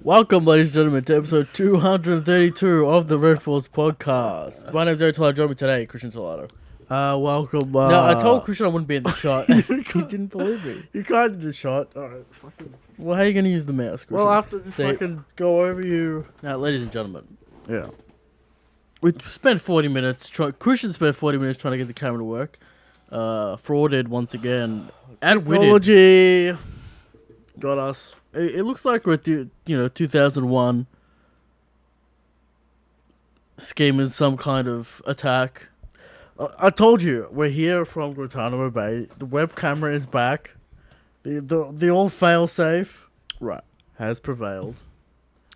Welcome, ladies and gentlemen, to episode 232 of the Red Force podcast. My name's Eric Talado. Join me today, Christian Talado. Welcome. Now, I told Christian I wouldn't be in the shot. He didn't believe me. You can't do the shot. Alright, fucking. Well, how are you going to use the mouse, Christian? Well, I have to just fucking go over you. Now, ladies and gentlemen, Yeah. we spent 40 minutes, Christian spent 40 minutes trying to get the camera to work. Frauded once again. And we did. Technology got us. It looks like we're at, 2001 scheming some kind of attack. I told you, we're here from Guantanamo Bay. The web camera is back. The old fail-safe Right. has prevailed.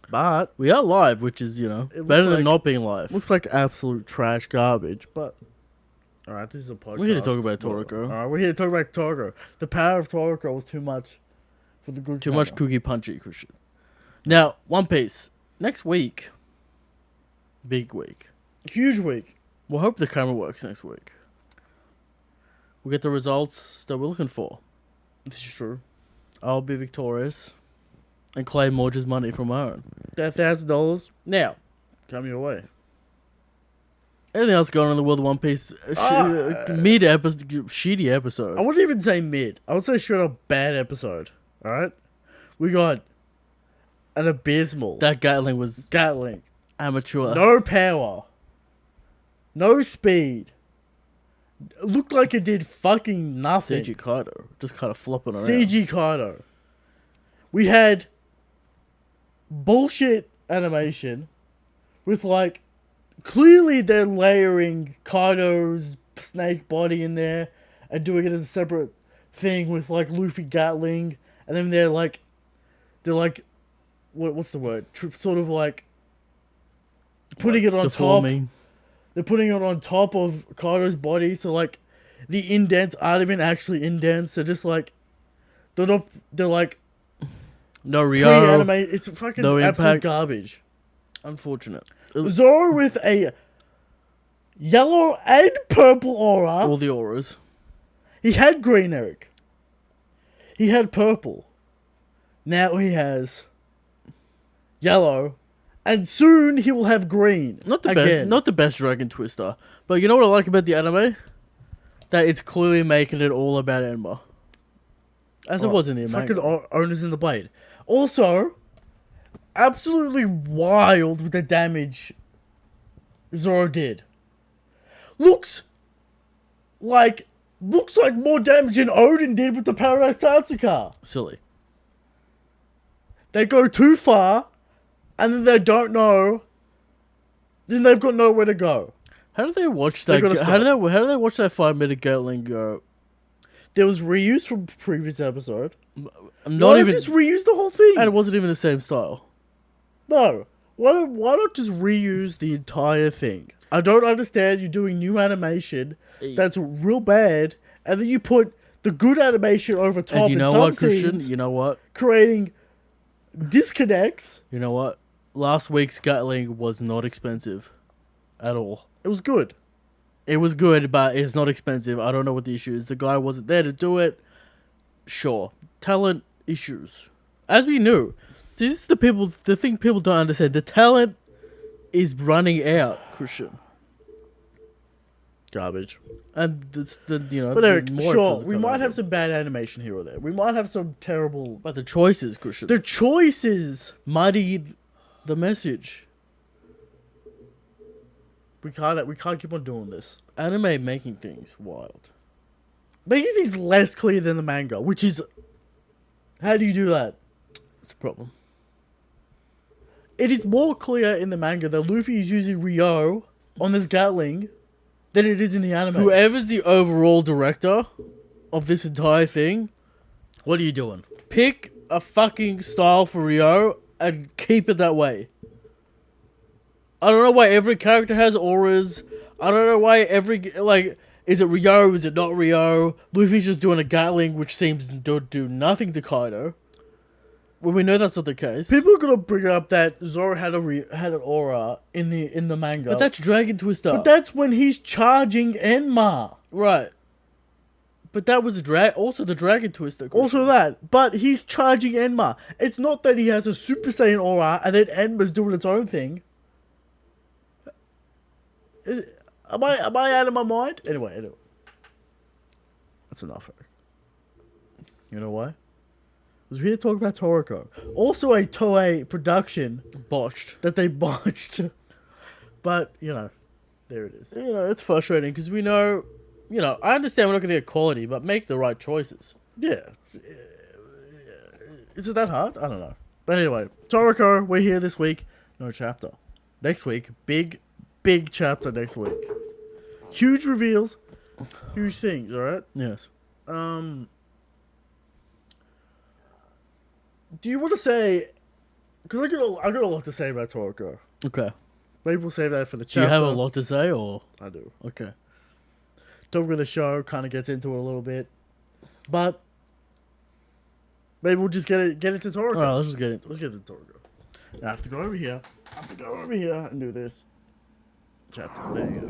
But We are live, which is, looks better than like- not being live. looks like absolute trash garbage. But alright, this is a podcast. We're here to talk about Toriko. Alright, we're here to talk about Toriko. The power of Toriko was too much for the good Too camera. much cookie punchy, Christian. Now, One Piece. Next week. Big week. Huge week. We'll hope the camera works next week. We'll get the results that we're looking for. This is true. I'll be victorious and claim Morge's money from my own. That $1,000 Now, come your way. anything else going on in the world of One Piece? Shitty episode. I wouldn't even say mid. I would say straight up bad episode. Alright? We got an abysmal That Gatling was Gatling. amateur. No power. No speed. It looked like it did fucking nothing. CG Kaido. Just kind of flopping around. CG Kaido. We had bullshit animation with clearly they're layering Kaido's snake body in there and doing it as a separate thing with Luffy Gatling, and then they're what's the word? Sort of putting it on top. Deforming. They're putting it on top of Kaido's body, so the indents aren't even actually indents. They're just they're not. They're No Rio. pre-animated. It's fucking no absolute impact. garbage. Unfortunate. Zoro with a yellow and purple aura. All the auras. He had green, Eric. He had purple. Now he has yellow, and soon he will have green. Not the again. best. Not the best Dragon Twister. But you know what I like about the anime? That it's clearly making it all about Enma. As it was in the fucking manga. owners in the blade. Also, absolutely wild with the damage Zoro did. Looks like more damage than Odin did with the Paradise Tatsuka. Silly. They go too far, and then they don't know. Then they've got nowhere to go. How do they watch that? gotta How do they watch that 5-minute Gatling go? There was reuse from previous episode. I'm not even. just reuse the whole thing. And it wasn't even the same style. No. Why not just reuse the entire thing? I don't understand you doing new animation that's real bad, and then you put the good animation over top. And you in know some what, Christian? scenes, You know what? creating disconnects. You know what? Last week's Gatling was not expensive, at all. It was good. It was good, but it's not expensive. I don't know what the issue is. The guy wasn't there to do it. Sure. Talent issues. As we knew. This is the thing people don't understand. The talent is running out, Christian. Garbage. And But Eric, more sure, episodes we are might coming have out. some bad animation here or there. We might have some terrible... But the choices, Christian. The choices! Muddied the message. We can't keep on doing this. Anime making things wild. Making things less clear than the manga, which is... How do you do that? It's a problem. It is more clear in the manga that Luffy is using Rio on this Gatling than it is in the anime. Whoever's the overall director of this entire thing, What are you doing? pick a fucking style for Rio and keep it that way. I don't know why every character has auras. I don't know why is it Rio? Is it not Rio? Luffy's just doing a Gatling, which seems to do nothing to Kaido. When we know that's not the case. People are gonna bring up that Zoro had an aura in the manga, But that's Dragon Twister. but that's when he's charging Enma. Right. But that was also the dragon twister. Also that, but he's charging Enma. It's not that he has a Super Saiyan aura and then Enma's doing its own thing. Am I out of my mind? Anyway. That's enough. You know why? Because we're here to talk about Toriko. Also a Toei production. Botched. That they botched. But, there it is. It's frustrating because we know, I understand we're not going to get quality, but make the right choices. Yeah. Is it that hard? I don't know. But anyway, Toriko, we're here this week. No chapter. Next week, big chapter next week. Huge reveals. Huge things, alright? Yes. Do you want to say... Because I got a lot to say about Toriko. Okay. Maybe we'll save that for the Do chapter. you have a lot to say, or...? I do. Okay. Talk with the show kind of gets into it a little bit. But... Maybe we'll just get into Toriko. Alright, let's just get into it. Let's get into Toriko. I have to go over here. And do this. Chapter. There you go.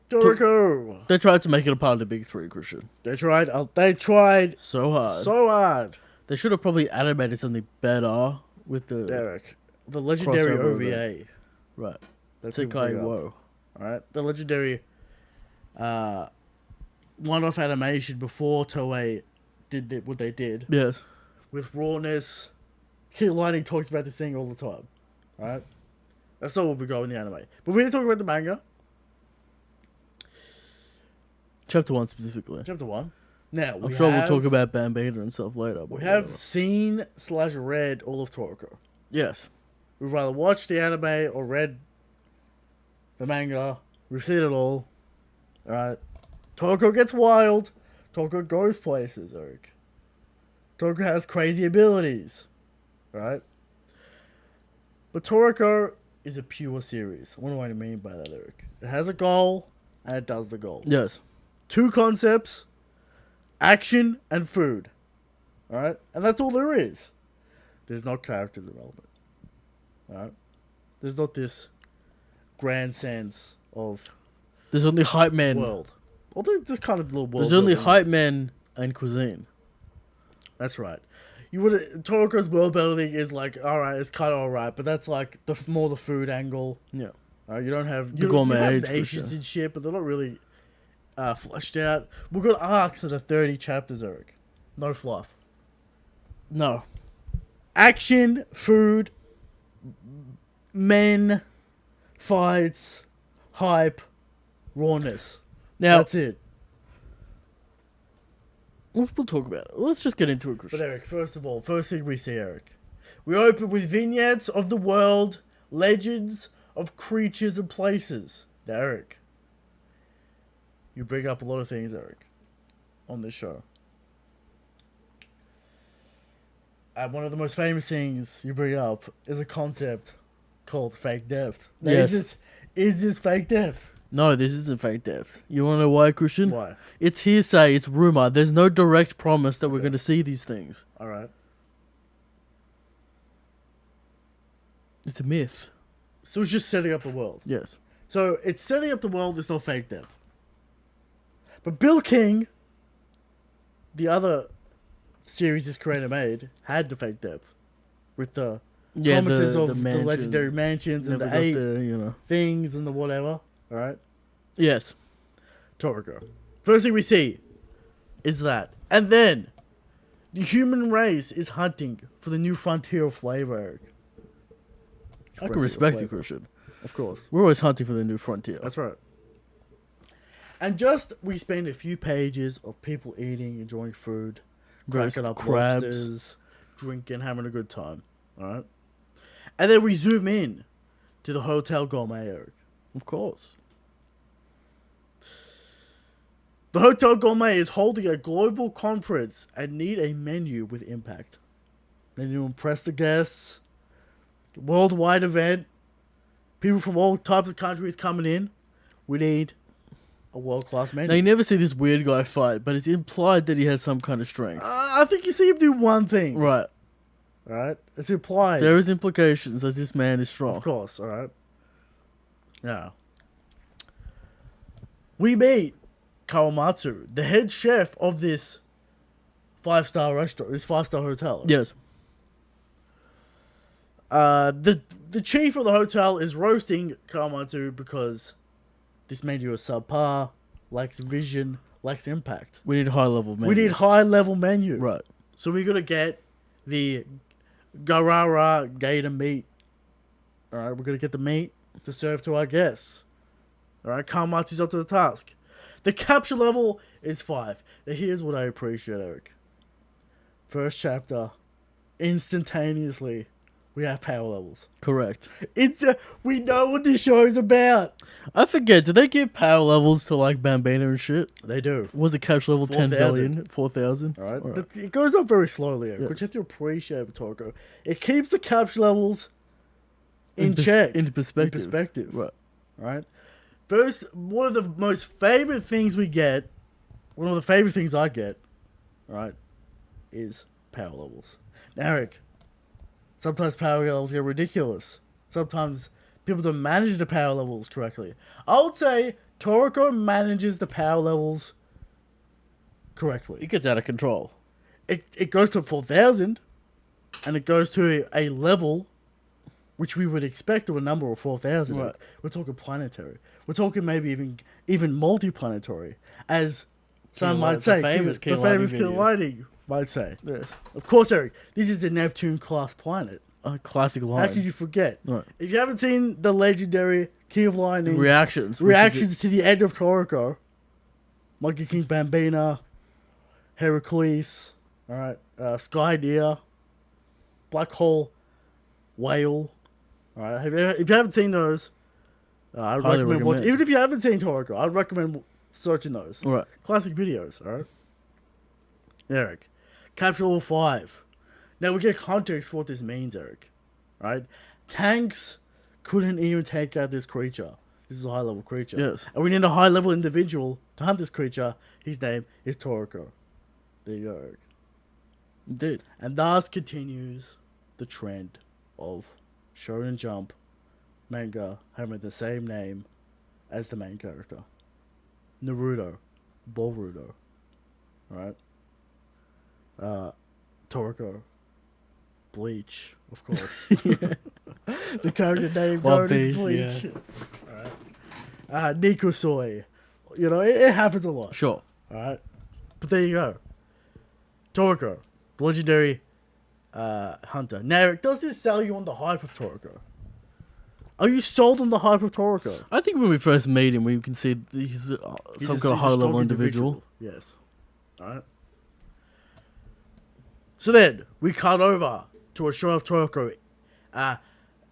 Toriko. They tried to make it a part of the big three, Christian. They tried So hard. so hard. They should have probably animated something better with the... Derek. The legendary Crossover OVA. Right. that people Sekai bring up. Wo. Alright? The legendary one-off animation before Toei did what they did. Yes. With rawness. Kid Lightning talks about this thing all the time. Alright? That's all we'll go in the anime. But we're going to talk about the manga. Chapter 1 specifically. Chapter 1. Now, I'm sure we'll talk about Bambina and stuff later. We have seen/read all of Toriko. Yes. We've either watched the anime or read the manga. We've seen it all. Alright. Toriko gets wild. Toriko goes places, Eric. Toriko has crazy abilities. Right? But Toriko is a pure series. What do I mean by that, Eric? It has a goal, and it does the goal. Yes. 2 concepts, action and food. Alright? And that's all there is. There's no character development. Alright? There's not this grand sense of There's only hype men. world. Although there's kind of little world. There's only building. hype men and cuisine. That's right. Toriko's world building is like, alright, it's kind of alright, but that's like more the food angle. Yeah. You don't have The gourmet you have age, for nations sure. and shit, but they're not really fleshed out. We've got arcs that are 30 chapters, Eric. No fluff. No. Action, food, men, fights, hype, rawness. Now, That's it. we'll talk about it. Let's just get into it, But Christian. Eric, first thing we see, Eric. We open with vignettes of the world, legends of creatures and places. Now, Eric, you bring up a lot of things, Eric, on this show. And one of the most famous things you bring up is a concept called fake death. Now, Yes. Is this fake death? No, this isn't fake death. You want to know why, Christian? Why? It's hearsay. It's rumor. There's no direct promise that we're going to see these things. Alright. It's a myth. So it's just setting up the world. Yes. So it's setting up the world, it's not fake death. But Bill King, the series this creator made, had the fake death. With the promises of the legendary mansions and Never the got 8 there, things and the whatever. Alright? Yes. Toriko. First thing we see is that. And then, the human race is hunting for the new frontier of flavor, Eric. I can respect you, Christian. Of course. We're always hunting for the new frontier. That's right. And we spend a few pages of people eating, enjoying food, cracking up crabs. lobsters, drinking, having a good time. Alright? And then we zoom in to the Hotel Gourmet, Eric. Of course. The Hotel Gourmet is holding a global conference and need a menu with impact. They need to impress the guests. Worldwide event. People from all types of countries coming in. We need a world-class menu. Now, you never see this weird guy fight, but it's implied that he has some kind of strength. I think you see him do one thing. Right. Alright? It's implied. There is implications that this man is strong. Of course, alright? Yeah. We meet Kawamatsu, the head chef of this 5-star restaurant, this 5-star hotel. Yes. The chief of the hotel is roasting Kawamatsu because this menu is subpar, lacks vision, lacks impact. We need high level menu. We need high level menu. Right. So we gotta get the Garara gator meat. Alright, we're gonna get the meat to serve to our guests. Alright, Kawamatsu's up to the task. The capture level is 5. Now here's what I appreciate, Eric. First chapter, instantaneously, we have power levels. Correct. We know what this show is about. I forget, did they give power levels to like Bambina and shit? They do. Was it capture level 10 billion? 4,000? Alright. But it goes up very slowly, Eric, which you have to appreciate with Toriko. It keeps the capture levels in check. Into perspective. In perspective. Right. Right? First, one of the most favorite things we get, one of the favorite things I get, right, is power levels. Now, Eric, sometimes power levels get ridiculous. Sometimes people don't manage the power levels correctly. I would say Toriko manages the power levels correctly. It gets out of control. It goes to 4,000, and it goes to a level which we would expect of a number of 4,000. Right. We're talking planetary. We're talking maybe even multi-planetary, as some might say. The famous King Lighting might say. Yes. Of course, Eric, this is a Neptune-class planet. A classic line. How could you forget? Right. If you haven't seen the legendary King of Lightning Reactions to the end of Toriko, Monkey King Bambina, Heracles, all right, Sky Deer, Black Hole, Whale. All right, if you haven't seen those, I'd recommend watching. Even if you haven't seen Toriko, I'd recommend searching those. All right. Classic videos. All right. Eric, capture level 5. Now we get context for what this means, Eric. Right? Tanks couldn't even take out this creature. This is a high level creature. Yes. And we need a high level individual to hunt this creature. His name is Toriko. There you go, Eric. Indeed. And thus continues the trend of Shonen Jump manga having the same name as the main character. Naruto. Boruto. Right? Toriko. Bleach, of course. The character name known as Bleach. Yeah. Alright. Nikusoi. You know, it happens a lot. Sure. Alright. But there you go. Toriko. The legendary hunter. Now, Eric, does this sell you on the hype of Toriko? Are you sold on the hype of Toriko? I think when we first meet him, we can see he's some kind of high-level individual. Yes. Alright. So then, we cut over to a shot of Toriko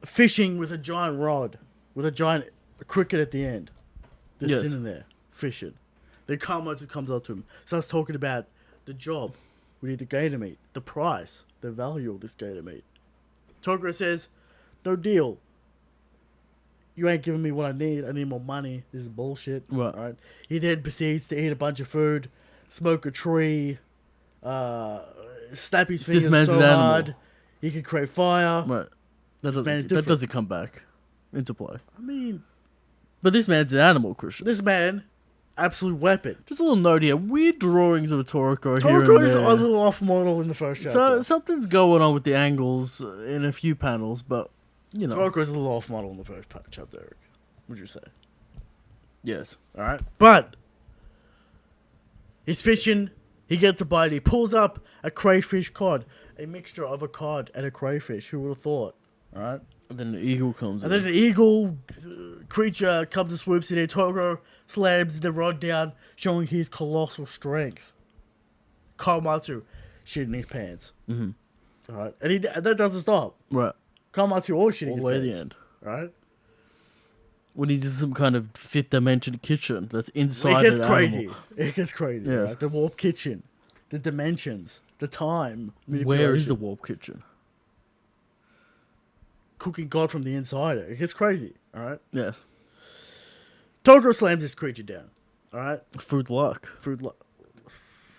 fishing with a giant rod, with a giant cricket at the end. Just sitting there, fishing. Then Kawamatsu comes up to him, starts talking about the job. We need the gator meat, the price, the value of this gator meat. Toriko says, no deal. You ain't giving me what I need more money. This is bullshit. Right. He then proceeds to eat a bunch of food, smoke a tree, snap his fingers so hard he can create fire. Right. That doesn't come back into play. I mean... But this man's an animal, Christian. This man, absolute weapon. Just a little note here. Weird drawings of Toriko here and Toriko is there. a little off model in the first chapter. So something's going on with the angles in a few panels, but, you know. Toriko is a little off model in the first chapter, Eric. Would you say? Yes. Alright. But, he's fishing, he gets a bite, he pulls up a crayfish cod. A mixture of a cod and a crayfish. Who would have thought? Alright. And then the eagle comes in. And then an eagle creature comes and swoops in. Toriko slams the rod down, showing his colossal strength. Kawamatsu shitting his pants. Mm-hmm. Alright. And that doesn't stop. Right. Kawamatsu always shitting All his the way pants. to the end. Right? When he's in some kind of fifth dimension kitchen that's inside It gets an crazy. animal. It gets crazy. Yes. Right? The warp kitchen. The dimensions. The time. Where is the warp kitchen? Cooking God from the inside. It gets crazy. Alright? Yes. Toriko slams this creature down. Alright? Food luck. Food.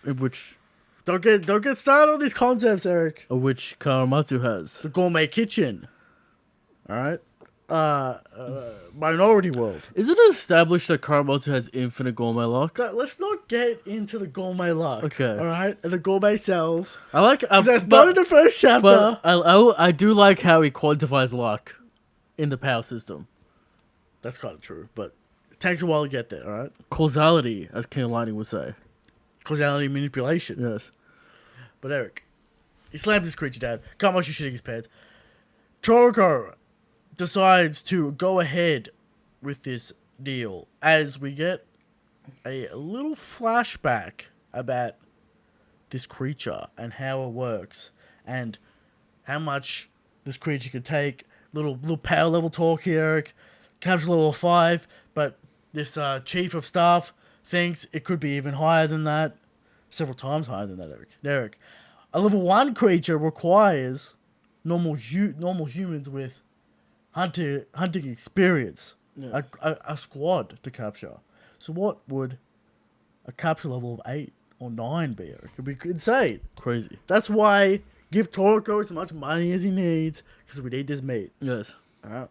In which Don't get started on these concepts, Eric. Of which Karamatsu has. The gourmet kitchen. All right. Minority World. Is it established that Karamatsu has infinite gourmet luck? Let's not get into the gourmet luck. Okay. All right. And the gourmet cells. I like. That's not in the first chapter. But I do like how he quantifies luck in the power system. That's kind of true, but it takes a while to get there. All right. Causality, as King of Lightning would say. Causality manipulation. Yes. But Eric, he slams this creature down. Kamachu shitting his pants. Toriko decides to go ahead with this deal as we get a little flashback about this creature and how it works and how much this creature can take. Little power level talk here, Eric. Capture level 5, but this chief of staff thinks it could be even higher than that. Several times higher than that, Eric. Eric, a level 1 creature requires normal humans with hunting experience. Yes. A squad to capture. So what would a capture level of 8 or 9 be, Eric? It would be insane. Crazy. That's why give Toriko as much money as he needs, because we need this meat. Yes. Alright.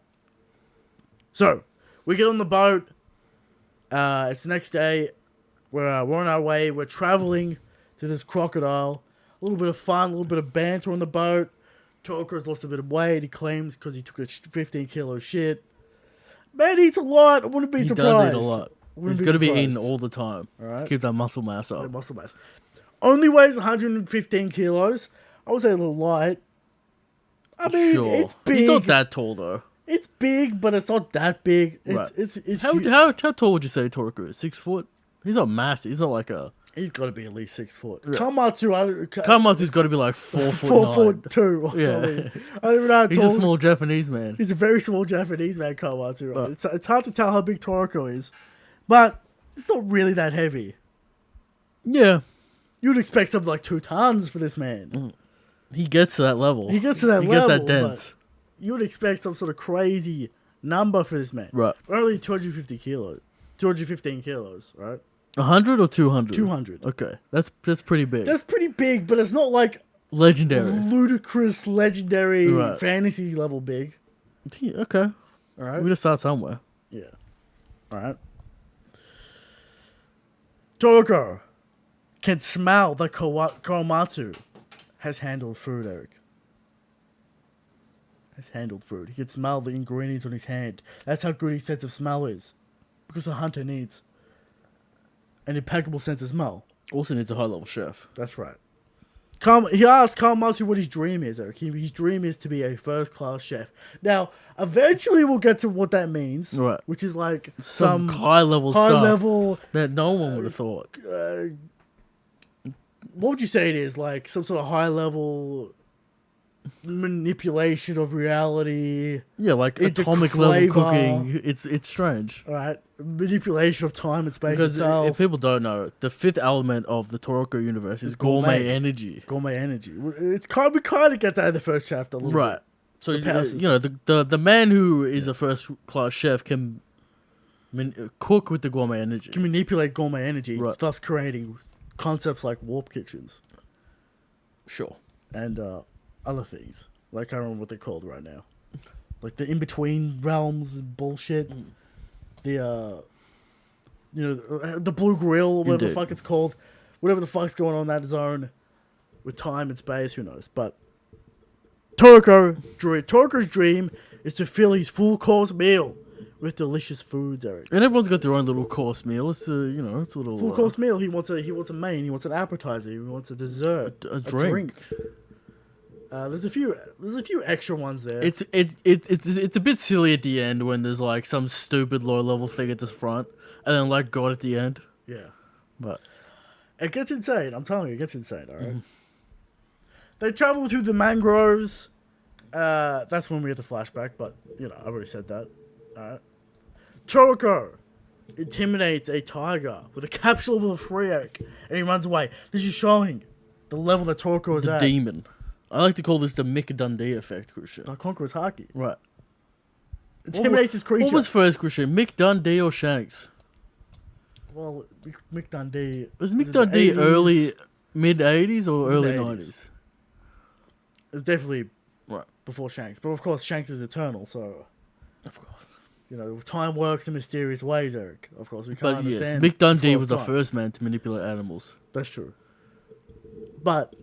So, we get on the boat. It's the next day. We're on our way. We're traveling to this crocodile. A little bit of fun, a little bit of banter on the boat. Toriko's lost a bit of weight, he claims, because he took a 15-kilo shit. Man eats a lot. I wouldn't be surprised. He does eat a lot. He's going to be eating all the time to keep that muscle mass up. Muscle mass. Only weighs 115 kilos. I would say a little light. I mean, it's big. He's not that tall, though. It's big, but it's not that big. Right. It's how tall would you say Toriko is? 6 foot? He's not massive. He's not like a... He's got to be at least 6 foot. Yeah. Kamatsu's got to be like 4 foot 4'2" or something. I don't even know how He's tall. a small Japanese man. He's a very small Japanese man, Kamatsu. Right? It's hard to tell how big Toriko is, but it's not really that heavy. Yeah. You'd expect something like 2 tons for this man. He gets to that level. He gets that dense. You would expect some sort of crazy number for this man. Right. Only 250 kilos. 215 kilos, right? 100 or 200? 200. Okay. That's pretty big. That's pretty big, but it's not like legendary. Ludicrous, legendary, fantasy level big. Okay. All right. We're going to start somewhere. Yeah. All right. Toriko can smell that Komatsu has handled food, Eric. Has handled food. He can smell the ingredients on his hand. That's how good his sense of smell is. Because a hunter needs an impeccable sense of smell. Also needs a high-level chef. That's right. He asked Kamatsu what his dream is, Eric. His dream is to be a first-class chef. Now, eventually we'll get to what that means. Right. Which is like some high-level stuff that no one would have thought. What would you say it is? Like some sort of high-level manipulation of reality. Yeah, like atomic level cooking. It's strange. All right, manipulation of time and space. Because if people don't know, the 5th element of the Toriko universe is gourmet energy. Gourmet energy. It's we kind of get that in the first chapter. Right. So the man who is a first class chef can cook with the gourmet energy. Can manipulate gourmet energy, thus creating concepts like warp kitchens. Sure. And other things. Like, I don't remember what they're called right now. Like, the in-between realms and bullshit. The, the blue grill, or whatever the fuck it's called. Whatever the fuck's going on in that zone. With time and space, who knows. But Toriko's dream is to fill his full-course meal with delicious foods, Eric. And everyone's got their own little course meal. It's it's a little... Full-course meal. He wants a main. He wants an appetizer. He wants a dessert. A drink. There's a few extra ones there. It's a bit silly at the end when there's like some stupid low level thing at the front and then like God at the end. Yeah. But it gets insane. I'm telling you, it gets insane, alright? They travel through the mangroves. That's when we get the flashback, but I've already said that. Alright. Toriko intimidates a tiger with a capture level of 3, Eric, and he runs away. This is showing the level that Toriko is at. The demon. I like to call this the Mick Dundee effect, Christian. Like Conqueror's Haki. Right. Intimidates his creature. What was first, Christian? Mick Dundee or Shanks? Well, Mick Dundee... Was Mick Dundee early... mid 80s or was in early the 90s? 80s. It was definitely Right. before Shanks. But of course, Shanks is eternal, so, Of course. you know, time works in mysterious ways, Eric. Of course, we can't But yes, understand. Mick Dundee the flow was of the time. first man to manipulate animals. That's true. But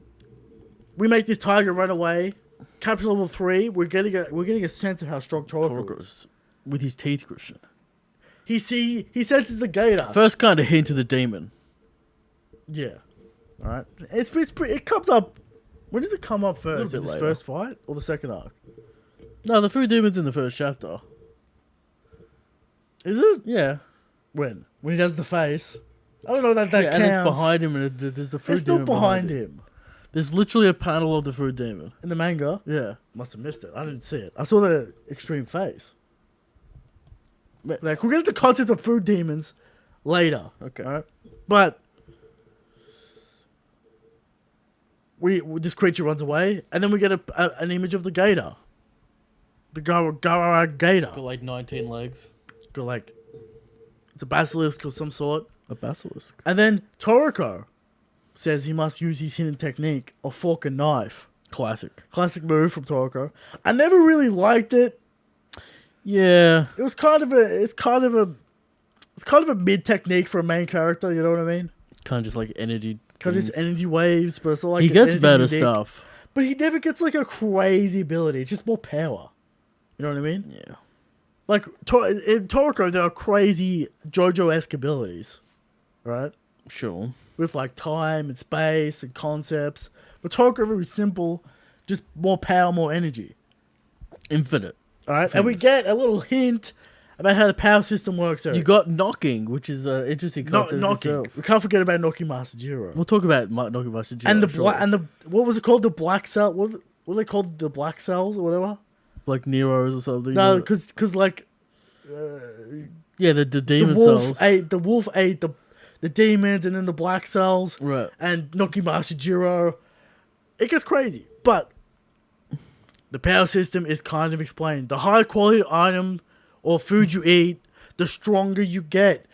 we make this tiger run away. Capture level 3. We're getting a sense of how strong Toriko is. Toriko's with his teeth, Christian. He senses the gator. First kind of hint of the demon. Yeah. All right. It comes up. When does it come up first? bit In this later. first fight or the second arc? No, the food demon's in the first chapter. Is it? Yeah. When he does the face. I don't know that Yeah, counts. and it's behind him, and there's the food It's not demon behind him. There's literally a panel of the food demon. In the manga. Yeah. Must have missed it. I didn't see it. I saw the extreme face. But- Like, we'll get into the concept of food demons later. Okay. Alright? But this creature runs away, and then we get an image of the gator. The Garara gator. Got like 19 legs. Got like, it's a basilisk of some sort. A basilisk. And then Toriko says he must use his hidden technique of fork and knife. Classic. Classic move from Toriko. I never really liked it. Yeah. It was kind of a mid technique for a main character. You know what I mean? Kind of just like energy. Kind of things. just energy waves, but it's not like He gets anything better unique. stuff. But he never gets like a crazy ability. It's just more power. You know what I mean? Yeah. Like in Toriko, there are crazy JoJo-esque abilities, right? Sure. With like time and space and concepts. But Toriko very simple, just more power, more energy. Infinite. All right, and we Famous. get a little hint about how the power system works. Eric. You got knocking, which is an interesting concept knocking. itself. We can't forget about knocking Master Jiro. We'll talk about knocking Master Jiro. And the sure. what was it called? The black cell. What were they called? The black cells or whatever. Like Nero's or something. No, because like yeah, the the demon wolf cells. ate the demons and then the black cells. Right. And knocking Master Jiro. It gets crazy, but the power system is kind of explained. The higher quality item or food you eat, the stronger you get.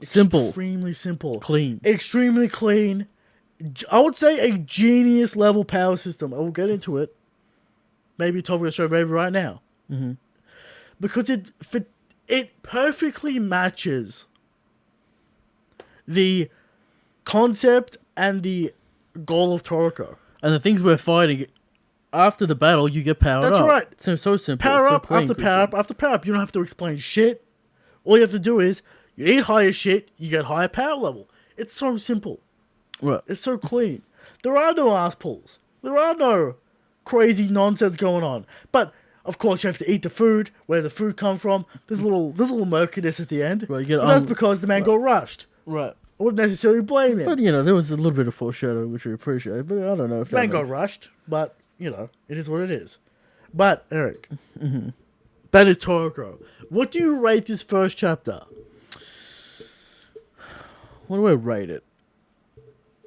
Simple. Extremely simple. Clean. Extremely clean. I would say a genius level power system. I will get into it. Maybe top of the show, maybe right now. Mm-hmm. Because it perfectly matches the concept and the goal of Toriko. And the things we're fighting, after the battle, you get powered That's up. right. So simple. Power so up clean, after Christian. power up after power up. You don't have to explain shit. All you have to do is you eat higher shit, you get higher power level. It's so simple. Right. It's so clean. There are no ass pulls. There are no crazy nonsense going on. But of course, you have to eat the food. Where the food come from? There's a little murkiness at the end. Right, you get But that's because the man got rushed. Right. I wouldn't necessarily blame him. But, you know, there was a little bit of foreshadowing, which we appreciate. But I don't know if The man that got makes... rushed, but you know, it is what it is. But Eric, that is Toriko. What do you rate this first chapter? What do I rate it?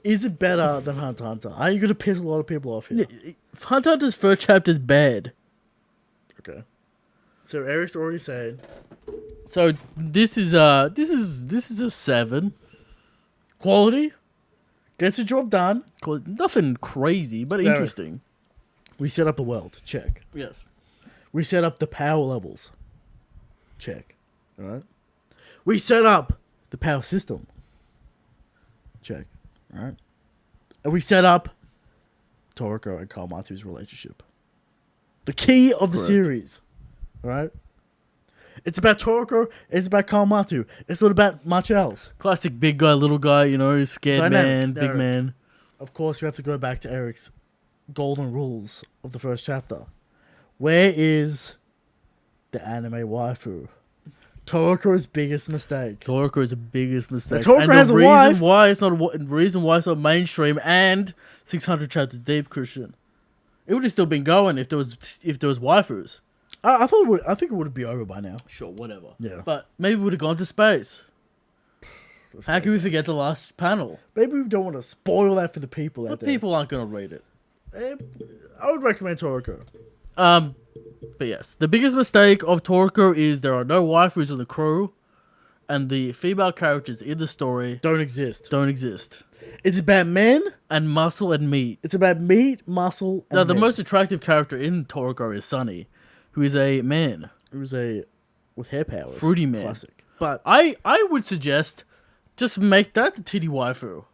Is it better than Hunter x Hunter? Are you gonna piss a lot of people off here? Hunter x Hunter's first chapter is bad. Okay. So Eric's already saying So this is a 7. quality gets the job done. Nothing crazy, but No. interesting. We set up the world. Check. Yes. We set up the power levels. Check. All right. We set up the power system. Check. All right. And we set up Toriko and Kawamatsu's relationship. The key of the Correct. series. All right. It's about Toriko. It's about Kawamatsu. It's not about much else. Classic big guy, little guy, you know, scared Dynamic. man, big Derek. man. Of course, we have to go back to Eric's golden rules of the first chapter. Where is the anime waifu? Toriko's biggest mistake. Toriko is the biggest mistake. Toriko and has the a reason wife. why it's not reason why it's not mainstream and 600 chapters deep, Christian. It would have still been going if there was waifus. I thought it would. I think it would be over by now. Sure, whatever. Yeah. But maybe we would have gone to space. How can we forget the last panel? Maybe we don't want to spoil that for the people out But there. people aren't going to read it. I would recommend Toriko. But yes, the biggest mistake of Toriko is there are no waifus on the crew, and the female characters in the story Don't exist. don't exist. It's about men. and muscle and meat. It's about meat, muscle, and Now, the men. most attractive character in Toriko is Sunny, who is a man. It was with hair powers. Fruity man. Classic. But I would suggest just make that the titty waifu.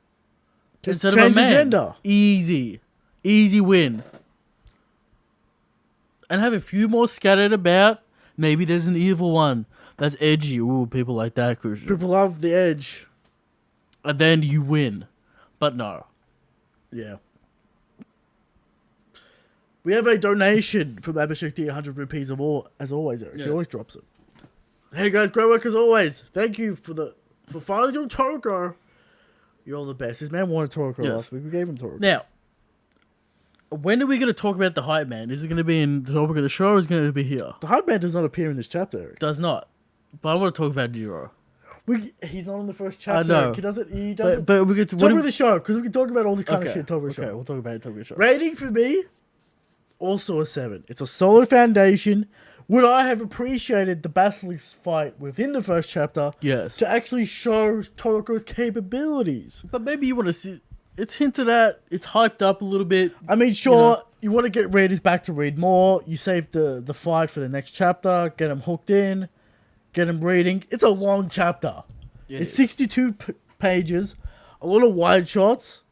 just Instead of a change the man. gender. Easy. Easy win. And have a few more scattered about. Maybe there's an evil one that's edgy. Ooh, people like that, Christian. People love the edge. And then you win. But no. Yeah. We have a donation from Abhishek 100 rupees as always, Eric. Yes. He always drops it. Hey guys, great work as always. Thank you for finally doing Toriko. You're all the best. This man wanted Toriko Yes. last week. We gave him Toriko. Now, when are we going to talk about the hype man? Is it going to be in the topic of the show or is it going to be here? The hype man does not appear in this chapter, Eric. Does not. But I want to talk about Jiro. He's not in the first chapter. know. Eric. He doesn't. But we get to Talk about the show, because we can talk about all this kind okay. of shit. Talk about the Okay, show. we'll talk about it. Talk about the show. Rating for me, also a 7. It's a solid foundation. Would I have appreciated the Basilisk fight within the first chapter Yes. to actually show Toriko's capabilities? But maybe you want to see... It's hinted at. It's hyped up a little bit. I mean, sure, you want to get readers back to read more. You save the fight for the next chapter. Get them hooked in. Get them reading. It's a long chapter. It's 62 pages. A lot of wide shots.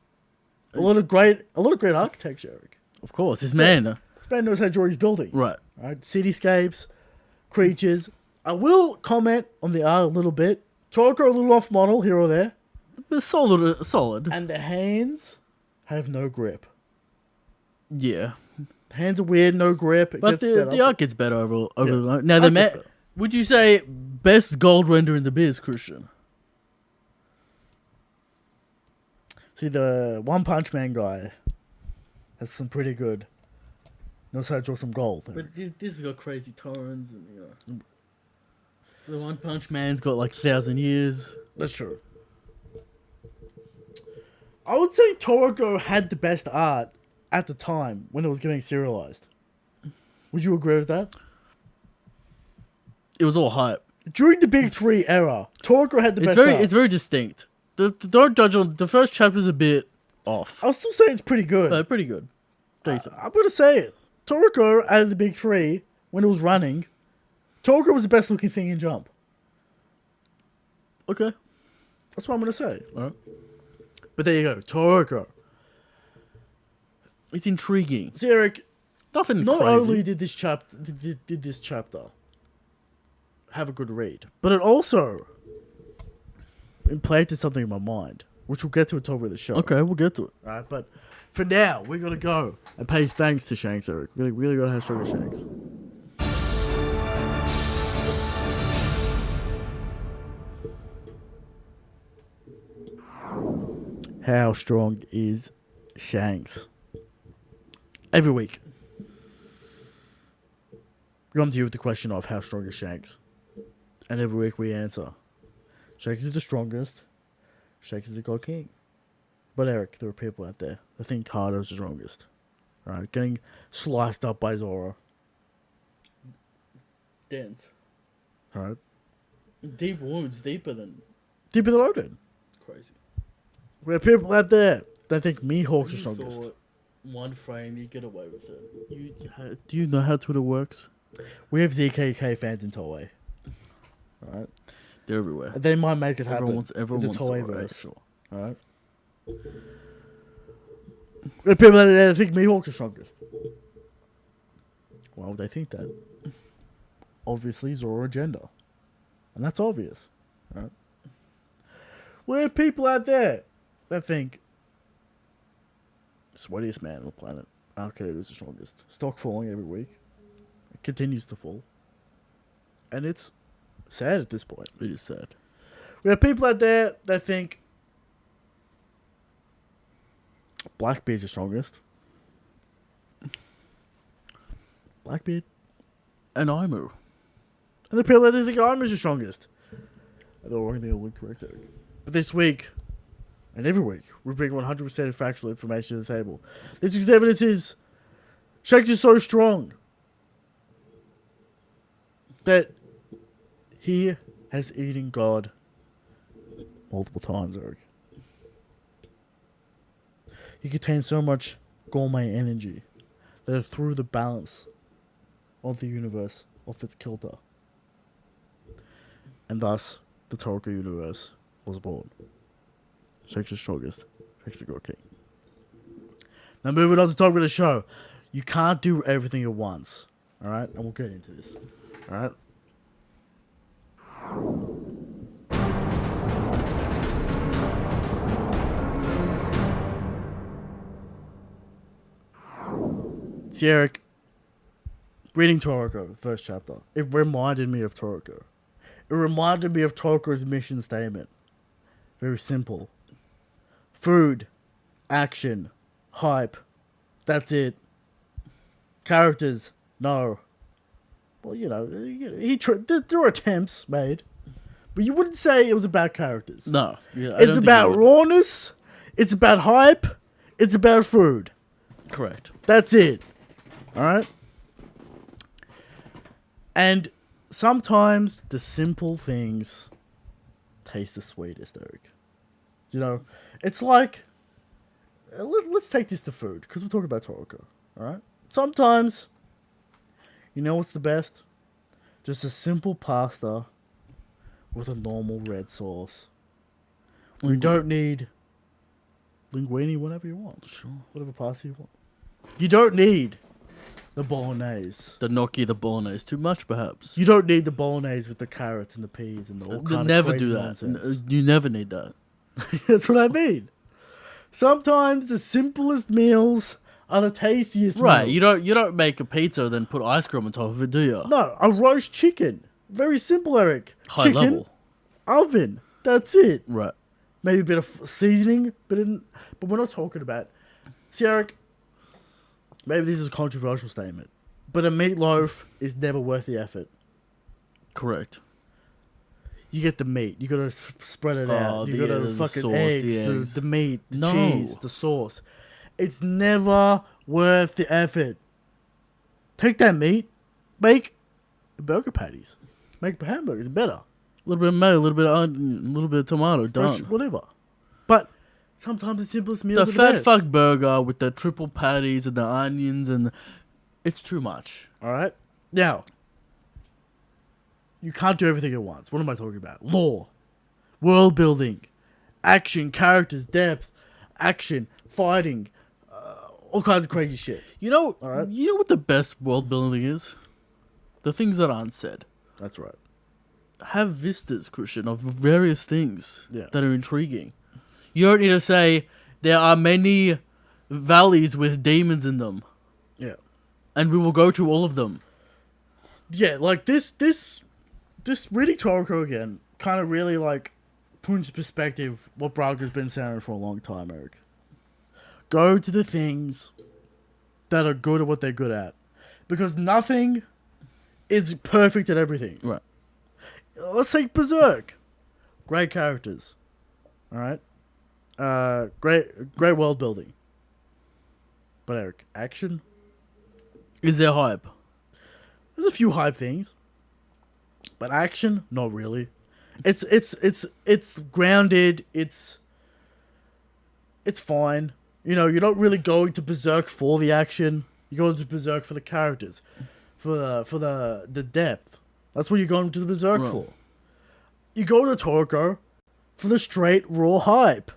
A lot of great architecture, Eric. Of course. This man. This man knows how to draw his buildings. Right. Cityscapes, creatures. I will comment on the art a little bit. Toriko a little off model here or there. But solid. And the hands have no grip. Yeah. The hands are weird, no grip. It But gets the better. art gets better over Yeah. the... Now, the Art gets man... better. Would you say best gold render in the biz, Christian? See, the One Punch Man guy has some pretty good... knows how to draw some gold. But this has got crazy tones and, you know... The One Punch Man's got like 1,000 years. That's true. I would say Toriko had the best art at the time when it was getting serialized. Would you agree with that? It was all hype. During the Big Three era, Toriko had the best art. It's very distinct. Don't judge on... The first chapter's a bit off. I'll still say it's pretty good. But pretty good. Decent. I'm going to say it. Toriko, out of the Big Three, when it was running, Toriko was the best looking thing in Jump. Okay. That's what I'm going to say. Alright. But there you go. Toriko. It's intriguing. See, Eric, Nothing not crazy. only did this chapter have a good read, but it also implanted something in my mind, which we'll get to at the top of the show. Okay, we'll get to it. Alright, but for now, we got to go and pay thanks to Shanks, Eric. We really got to have Sugar Shanks. How strong is Shanks? Every week, we come to you with the question of how strong is Shanks? And every week we answer. Shanks is the strongest. Shanks is the God King. But Eric, there are people out there that think Kaido's the strongest. Right? Getting sliced up by Zoro. Dense. Right? Deep wounds, deeper than Deeper than Odin. crazy. There are people out there that think Mihawk's the You strongest. thought one frame, you get away with it. Do you know how Twitter works? We have ZKK fans in Toei. Alright? They're everywhere. They might make it happen. Everyone in wants the Toei Zoro, verse. sure. Alright? There are people out there that think Mihawk's the strongest. Why would they think that? Obviously, Zoro agenda. And that's obvious. Right? We have people out there that think sweatiest man on the planet. Arcade is the strongest. Stock falling every week. It continues to fall. And it's sad at this point. It is sad. We have people out there that think Blackbeard's the strongest. Blackbeard. And Aimu. And the people that think Aimu's the strongest. And they're all incorrect, Eric. But this week, and every week, we bring 100% factual information to the table. This week's evidence is Shanks is so strong that he has eaten God multiple times, Eric. he contains so much gourmet energy that it threw the balance of the universe off its kilter. And thus, the Toriko universe was born. Shanks the strongest. Shanks the God King. Now moving on to talk about the show. You can't do everything at once. Alright? And we'll get into this. Alright? See, Eric, reading Toriko, first chapter, it reminded me of Toriko. It reminded me of Toriko's mission statement. Very simple. Food, action, hype. That's it. Characters, no. Well, there were attempts made, but you wouldn't say it was about characters. No. Yeah, it's about rawness. It's about hype. It's about food. Correct. That's it. Alright? And sometimes the simple things taste the sweetest, Eric. You know, it's like... Let's take this to food, because we're talking about Toriko. Alright? Sometimes, you know what's the best? Just a simple pasta with a normal red sauce. You don't need linguine, whatever you want. Sure. Whatever pasta you want. You don't need the bolognese. The gnocchi, the bolognese, too much perhaps. You don't need the bolognese with the carrots and the peas and all kind never of crazy do that. nonsense. You never need that. That's what I mean. Sometimes the simplest meals are the tastiest Right, meals. you don't make a pizza then put ice cream on top of it, do you? No, a roast chicken. Very simple, Eric. High Chicken, level. oven. That's it. Right. Maybe a bit of seasoning, but we're not talking about... See, Eric, maybe this is a controversial statement, but a meatloaf is never worth the effort. Correct. You get the meat. You gotta spread it out. You gotta the fucking sauce, eggs, the meat, the No. cheese, the sauce. It's never worth the effort. Take that meat, make burger patties, make hamburgers better. A little bit of mayo, a little bit of onion, a little bit of tomato, Fresh, done. whatever. But sometimes the simplest meals The are the fat best. fuck burger with the triple patties and the onions and it's too much. All right. Now, you can't do everything at once. What am I talking about? Lore, world building, action, characters, depth, action, fighting, all kinds of crazy shit. You know, Alright. you know what the best world building is? The things that aren't said. That's right. Have vistas, Christian, of various things Yeah. that are intriguing. You don't need to say there are many valleys with demons in them, Yeah. and we will go to all of them. Yeah, like this reading Toriko again kind of really like put into perspective what Braga's been saying for a long time, Eric. Go to the things that are good at what they're good at. Because nothing is perfect at everything. Right. Let's take Berserk. Great characters. Alright? Great world building. But Eric, action? Is there hype? There's a few hype things. But action? Not really. It's grounded, it's fine. You know, you're not really going to Berserk for the action. You're going to Berserk for the characters. For the depth. That's what you're going to the Berserk Right. for. You go to Toriko for the straight raw hype.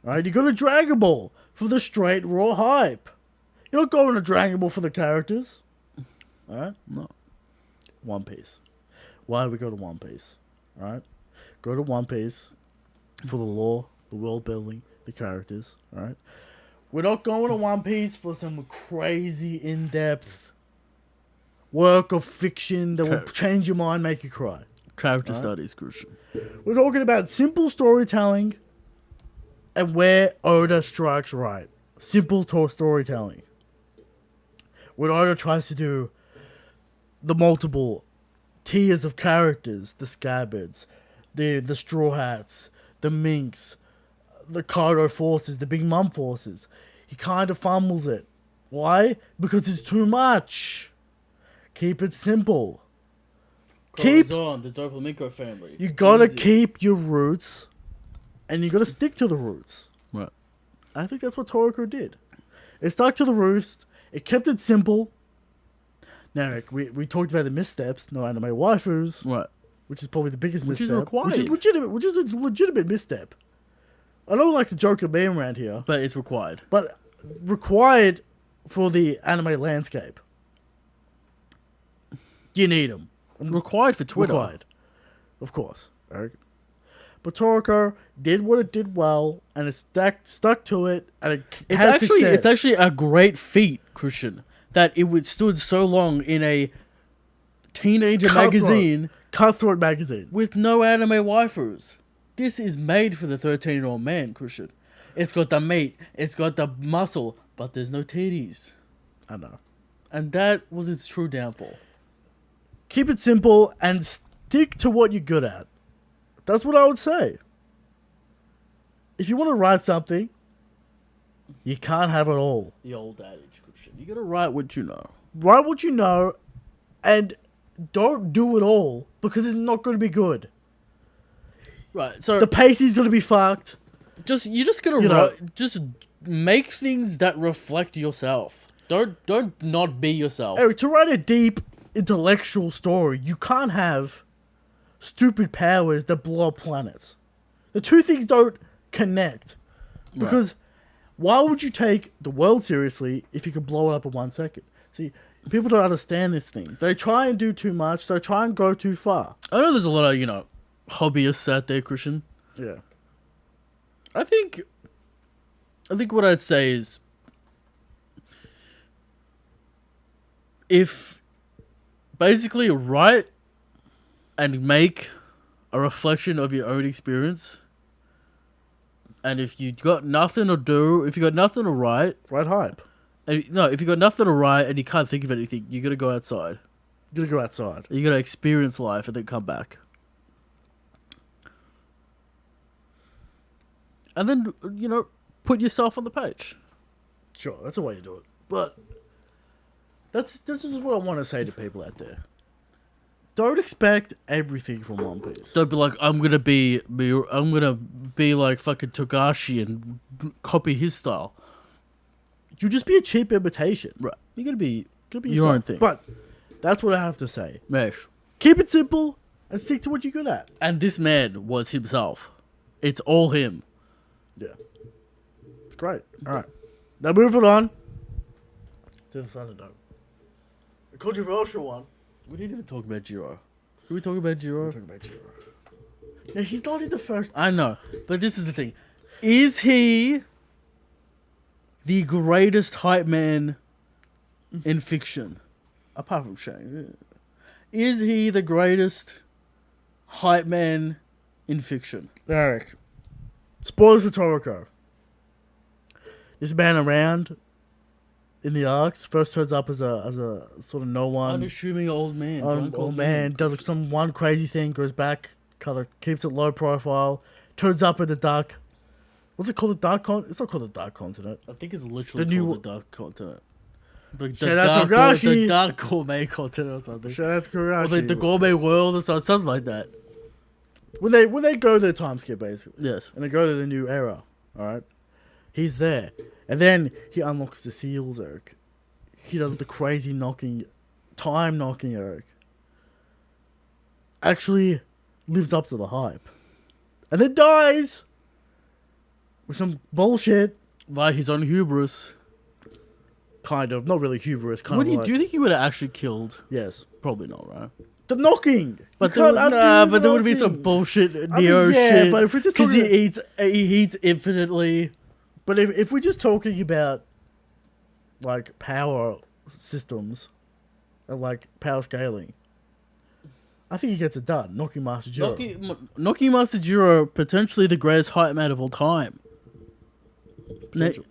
Alright, you go to Dragon Ball for the straight raw hype. You're not going to Dragon Ball for the characters. Alright? No. One Piece. Why do we go to One Piece? Alright? Go to One Piece for the lore, the world building, the characters. Alright? We're not going to One Piece for some crazy in-depth work of fiction that will change your mind, make you cry. Character studies, Christian. We're talking about simple storytelling and where Oda strikes right. Simple storytelling. When Oda tries to do the multiple tiers of characters, the Scabbards, the Straw Hats, the Minks, the Kaido forces, the Big Mom forces, he kind of fumbles it. Why? Because it's too much. Keep it simple. On the Doflamingo family. You gotta keep your roots, and you gotta stick to the roots. Right. I think that's what Toriko did. It stuck to the roost. It kept it simple. Now, Eric, we talked about the missteps, no anime waifus, Right. which is probably the biggest Which misstep. is required. Which is a legitimate misstep. I don't like the Joker meme around here, But it's required. but required for the anime landscape. You need them. Required for Twitter. Required. Of course, Eric. But Toriko did what it did well, and it stuck to it, and It's actually a great feat, Christian, that it withstood so long in a teenager magazine Cutthroat magazine. with no anime waifus. This is made for the 13-year-old man, Christian. It's got the meat, it's got the muscle, but there's no titties. I know. And that was its true downfall. Keep it simple and stick to what you're good at. That's what I would say. If you want to write something, you can't have it all. The old adage, Christian. You gotta write what you know. Write what you know, and don't do it all, because it's not going to be good. Right, so The pacing's going to be fucked. you just gotta You know- write, just make things that reflect yourself. Don't not be yourself. Eric, to write a deep, intellectual story, you can't have stupid powers that blow up planets. The two things don't connect. Because why would you take the world seriously if you could blow it up in 1 second? See, people don't understand this thing. They try and do too much. They try and go too far. I know there's a lot of, hobbyists out there, Christian. Yeah. I think what I'd say is if basically write and make a reflection of your own experience, and if you got nothing to do, if you got nothing to write, Write hype. if you got nothing to write and you can't think of anything, you gotta go outside. You gotta go outside. You gotta experience life and then come back. And then, put yourself on the page. Sure, that's a way to do it. But this is what I want to say to people out there. Don't expect everything from One Piece. Don't be like, I'm gonna be like fucking Togashi and copy his style. You just be a cheap imitation. Right. You gotta be Could be your yourself. own thing. But that's what I have to say. Mesh. Keep it simple and stick to what you're good at. And this man was himself. It's all him. Yeah. It's great. Alright. Now moving on to the Thunderdome. A controversial one. We didn't even talk about Jiro. Did we talk about Jiro? Talking about Jiro. Yeah, he's not in the first. I know, but this is the thing. Is he the greatest hype man in fiction? Apart from Shanks. Is he the greatest hype man in fiction? Eric. Spoilers for Toriko. This man around in the arcs first turns up as a sort of no one. Unassuming old man. Drunk Old man does some one crazy thing, goes back, kind of keeps it low profile, turns up in the dark. What's it called? The dark con? It's not called the Dark Continent. I think it's literally The new- called the Dark Continent. Shout out to Togashi. The Dark Gourmet Continent or something. Shout out to Or Kurashi. the Gourmet World or something like that. When they go their time skip basically, Yes. and they go to the new era. All right, he's there, and then he unlocks the seals, Eric. He does the crazy time knocking, Eric. Actually, lives up to the hype, and then dies with some bullshit. By his own hubris. Kind of, not really hubris. Kind What of. do you think he would have actually killed? Yes, Probably not, right? the knocking. But You there, can't would, undo but the there would be some knocking. bullshit I mean, Neo yeah, shit. but if we're just because talking- he eats infinitely. But if we're just talking about like power systems and like power scaling, I think he gets it done. Knocking Master Jiro. Knocking Master Jiro, potentially the greatest hype man of all time. Potential.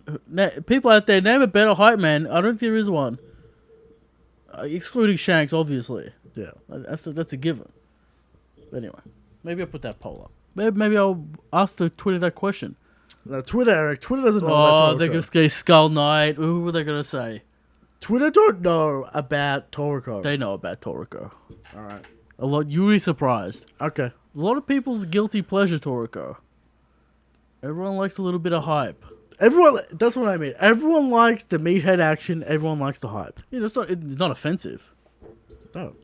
People out there, name a better hype man. I don't think there is one. Excluding Shanks, obviously. Yeah. That's a given. But anyway, maybe I'll put that poll up. Maybe I'll ask the Twitter that question. Now, Twitter, Eric. Twitter doesn't know Oh, about they're Toriko. going to say Skull Knight. Who were they going to say? Twitter don't know about Toriko. They know about Toriko. All right. A lot. You'll be surprised. Okay. A lot of people's guilty pleasure Toriko. Everyone likes a little bit of hype. Everyone, that's what I mean. Everyone likes the meathead action. Everyone likes the hype. Yeah, it's not offensive. No.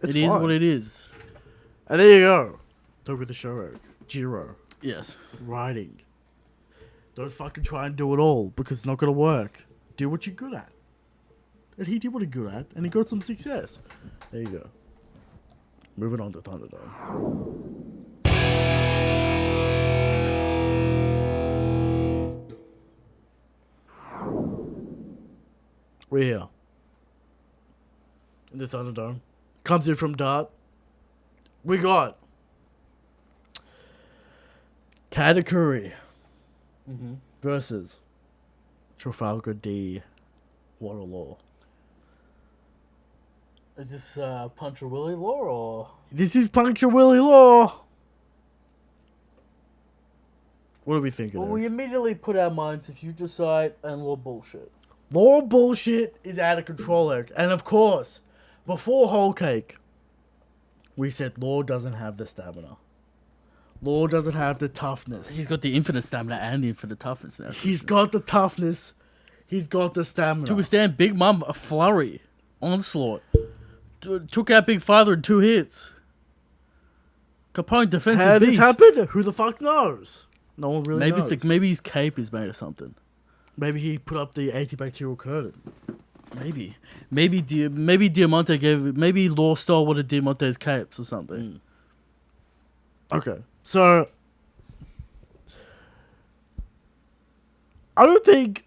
It is what it is. And there you go. Talk with the show arc. Jiro. Yes. Writing. Don't fucking try and do it all because it's not going to work. Do what you're good at. And he did what he's good at and he got some success. There you go. Moving on to Thunderdome. We're here. In the Thunderdome. Comes in from Dart. We got Katakuri versus Trafalgar D. Waterloo. Is this Puncher Willie lore or? This is Puncture Willie Law. What are we thinking? Well, we immediately put our minds to Future Sight and lore bullshit. Law bullshit is out of control, Eric. And of course, before Whole Cake, we said Law doesn't have the stamina. Law doesn't have the toughness. He's got the infinite stamina and the infinite toughness now. He's got the toughness. He's got the stamina. To withstand Big Mom a flurry, onslaught. Took out Big Father in 2 hits. Capone defensive How beast. this happened? Who the fuck knows? No one really knows. Maybe his cape is made of something. Maybe he put up the antibacterial curtain. Maybe Diamante gave. Maybe Law stole one of Diamante's capes or something. Okay, so I don't think,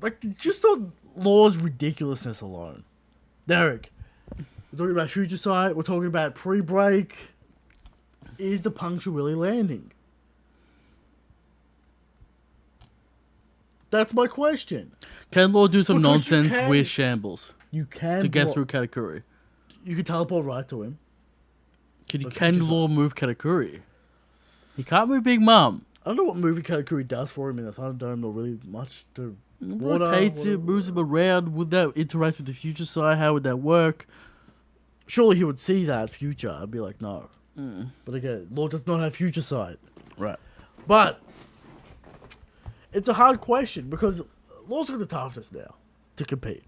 like, just on Law's ridiculousness alone. Derek, we're talking about Future Sight. We're talking about pre-break. Is the Puncture Willie landing? That's my question. Can Law do some Because you nonsense can- with shambles You can to get through Katakuri? You can teleport right to him. Can Future Law move Katakuri? He can't move Big Mom. I don't know what movie Katakuri does for him in the Thunderdome. Not really much to water. Rotates it, moves him around. Would that interact with the Future Side? How would that work? Surely he would see that future and be like, no. But again, Law does not have Future Sight. Right. But it's a hard question because Law's got the toughness now to compete.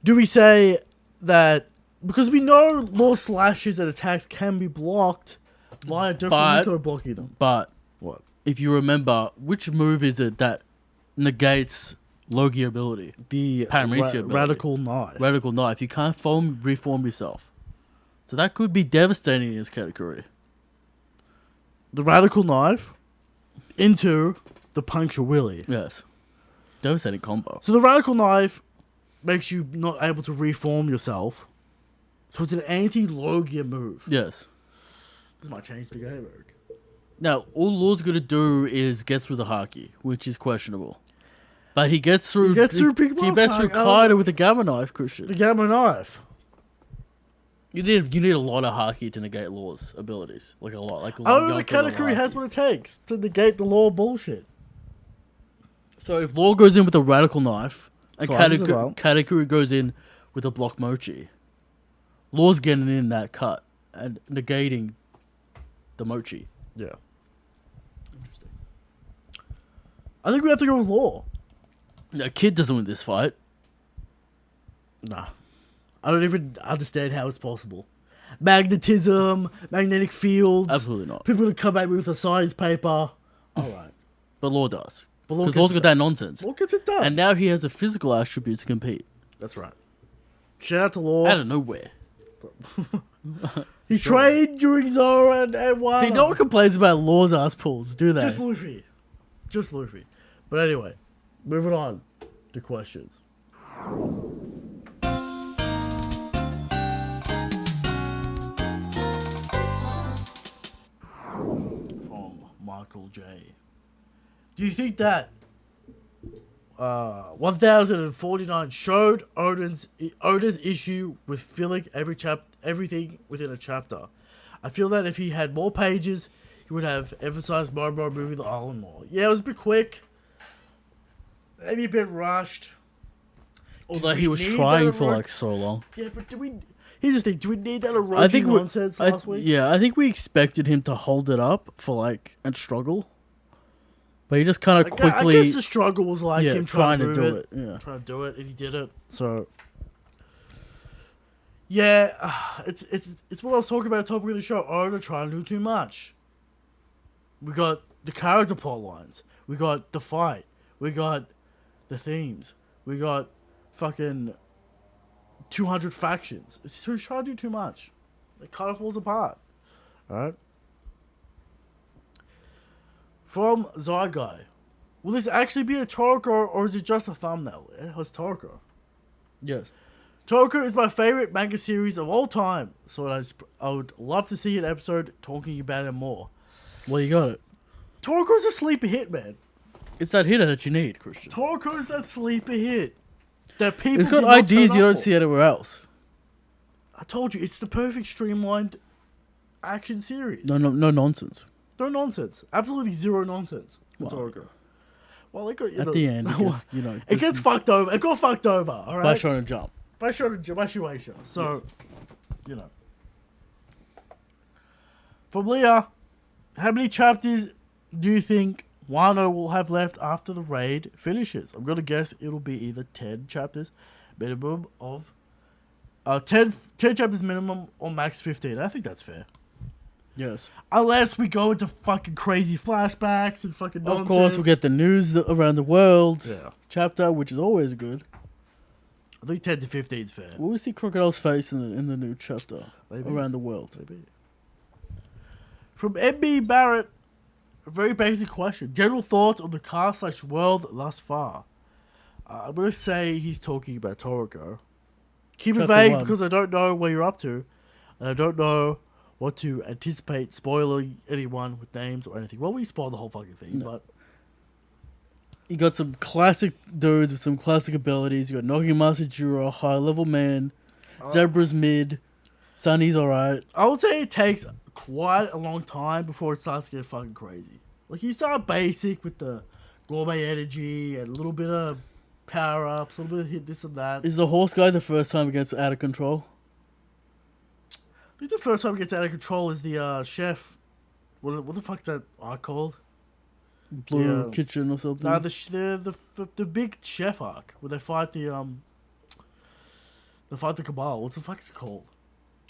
Do we say that because we know Law slashes and attacks can be blocked via Toriko blocking them? But What? if you remember, which move is it that negates Logia ability? The Paramecia ability. radical knife. Radical Knife. You can't reform yourself. So that could be devastating in this category. The radical knife into the Puncture Willie. Yes. Devastating combo. So the radical knife makes you not able to reform yourself. So it's an anti-Logia move. Yes. This might change the game, Eric. Now, all Lord's going to do is get through the Haki, which is questionable. But he gets through... He gets through Big He Mom's gets through Haki. Kaido with a Gamma Knife, Christian. The Gamma knife. You need a lot of Haki to negate Law's abilities. Like a lot. Like I don't know that Katakuri has what it takes to negate the Law bullshit. So if Law goes in with a Radical Knife, and Slices it up. Katakuri goes in with a Block Mochi, Law's getting in that cut and negating the Mochi. Yeah. Interesting. I think we have to go with Law. Now, Kid doesn't win this fight. Nah. I don't even understand how it's possible. Magnetism, magnetic fields. Absolutely not. People to come at me with a science paper. Alright. But Law does. But Law Because gets Law's it got that nonsense. Law gets it done. And now he has a physical attribute to compete. That's right. Shout out to Law. Out of nowhere. He trained during Zoro and Wano. See, no one complains about Law's ass pulls, do they? Just Luffy. Just Luffy. But anyway, moving on to questions. From Michael J. Do you think that 1049 showed Oda's issue with filling everything within a chapter? I feel that if he had more pages, he would have emphasized more moving the island more. Yeah, it was a bit quick. Maybe a bit rushed. Although we he was need trying that for road- like so long. Yeah, but here's the thing. Do we need that Orochi I think nonsense last week? Yeah, I think we expected him to hold it up for like and struggle. But he just kind of quickly... I guess the struggle was like him trying to do it. Yeah. Trying to do it, and he did it. So... Yeah, it's what I was talking about at the top of the show. Oda trying to do too much. We got the character plot lines. We got the fight. We got the themes. We got fucking 200 factions. It's trying to do too much. It kind of falls apart. Alright? From Zyguy. Will this actually be a Toriko or is it just a thumbnail? It has Toriko. Yes. Toriko is my favorite manga series of all time. So I would love to see an episode talking about it more. Well, you got it. Toriko's a sleeper hit, man. It's that hitter that you need, Christian. Toriko's that sleeper hit. That people It's got ideas you don't see anywhere else. I told you, it's the perfect streamlined action series. No nonsense. No nonsense. Absolutely zero nonsense. Well, Toriko. Well, it got, at the end, it gets, you know... It gets fucked over. It got fucked over, alright? By Shonen Jump. By Shueisha. So, you know. From Leah, how many chapters do you think Wano will have left after the raid finishes? I'm gonna guess it'll be either 10 chapters, minimum of 10 chapters minimum, or max 15. I think that's fair. Yes. Unless we go into fucking crazy flashbacks and fucking nonsense. Of course, we'll get the news around the world chapter, which is always good. I think 10 to 15 is fair. Will we see Crocodile's face in the new chapter? Maybe. Around the world? Maybe. From MB Barrett, a very basic question. General thoughts on the cast/world thus far? I'm going to say he's talking about Toriko. Keep it Chapter vague 1. because I don't know where you're up to. And I don't know what to anticipate spoiling anyone with names or anything. Well, we spoiled the whole fucking thing, but... You got some classic dudes with some classic abilities. You got Knocking Master Jiro, High Level Man, Zebra's mid, Sunny's alright. I would say it takes quite a long time before it starts to get fucking crazy. Like, you start basic with the gourmet energy and a little bit of power-ups, a little bit of hit this and that. Is the horse guy the first time it gets out of control? I think the first time it gets out of control is the chef. What the fuck is that arc called? Blue Kitchen or something? No, the big chef arc where they fight the cabal. What the fuck is it called?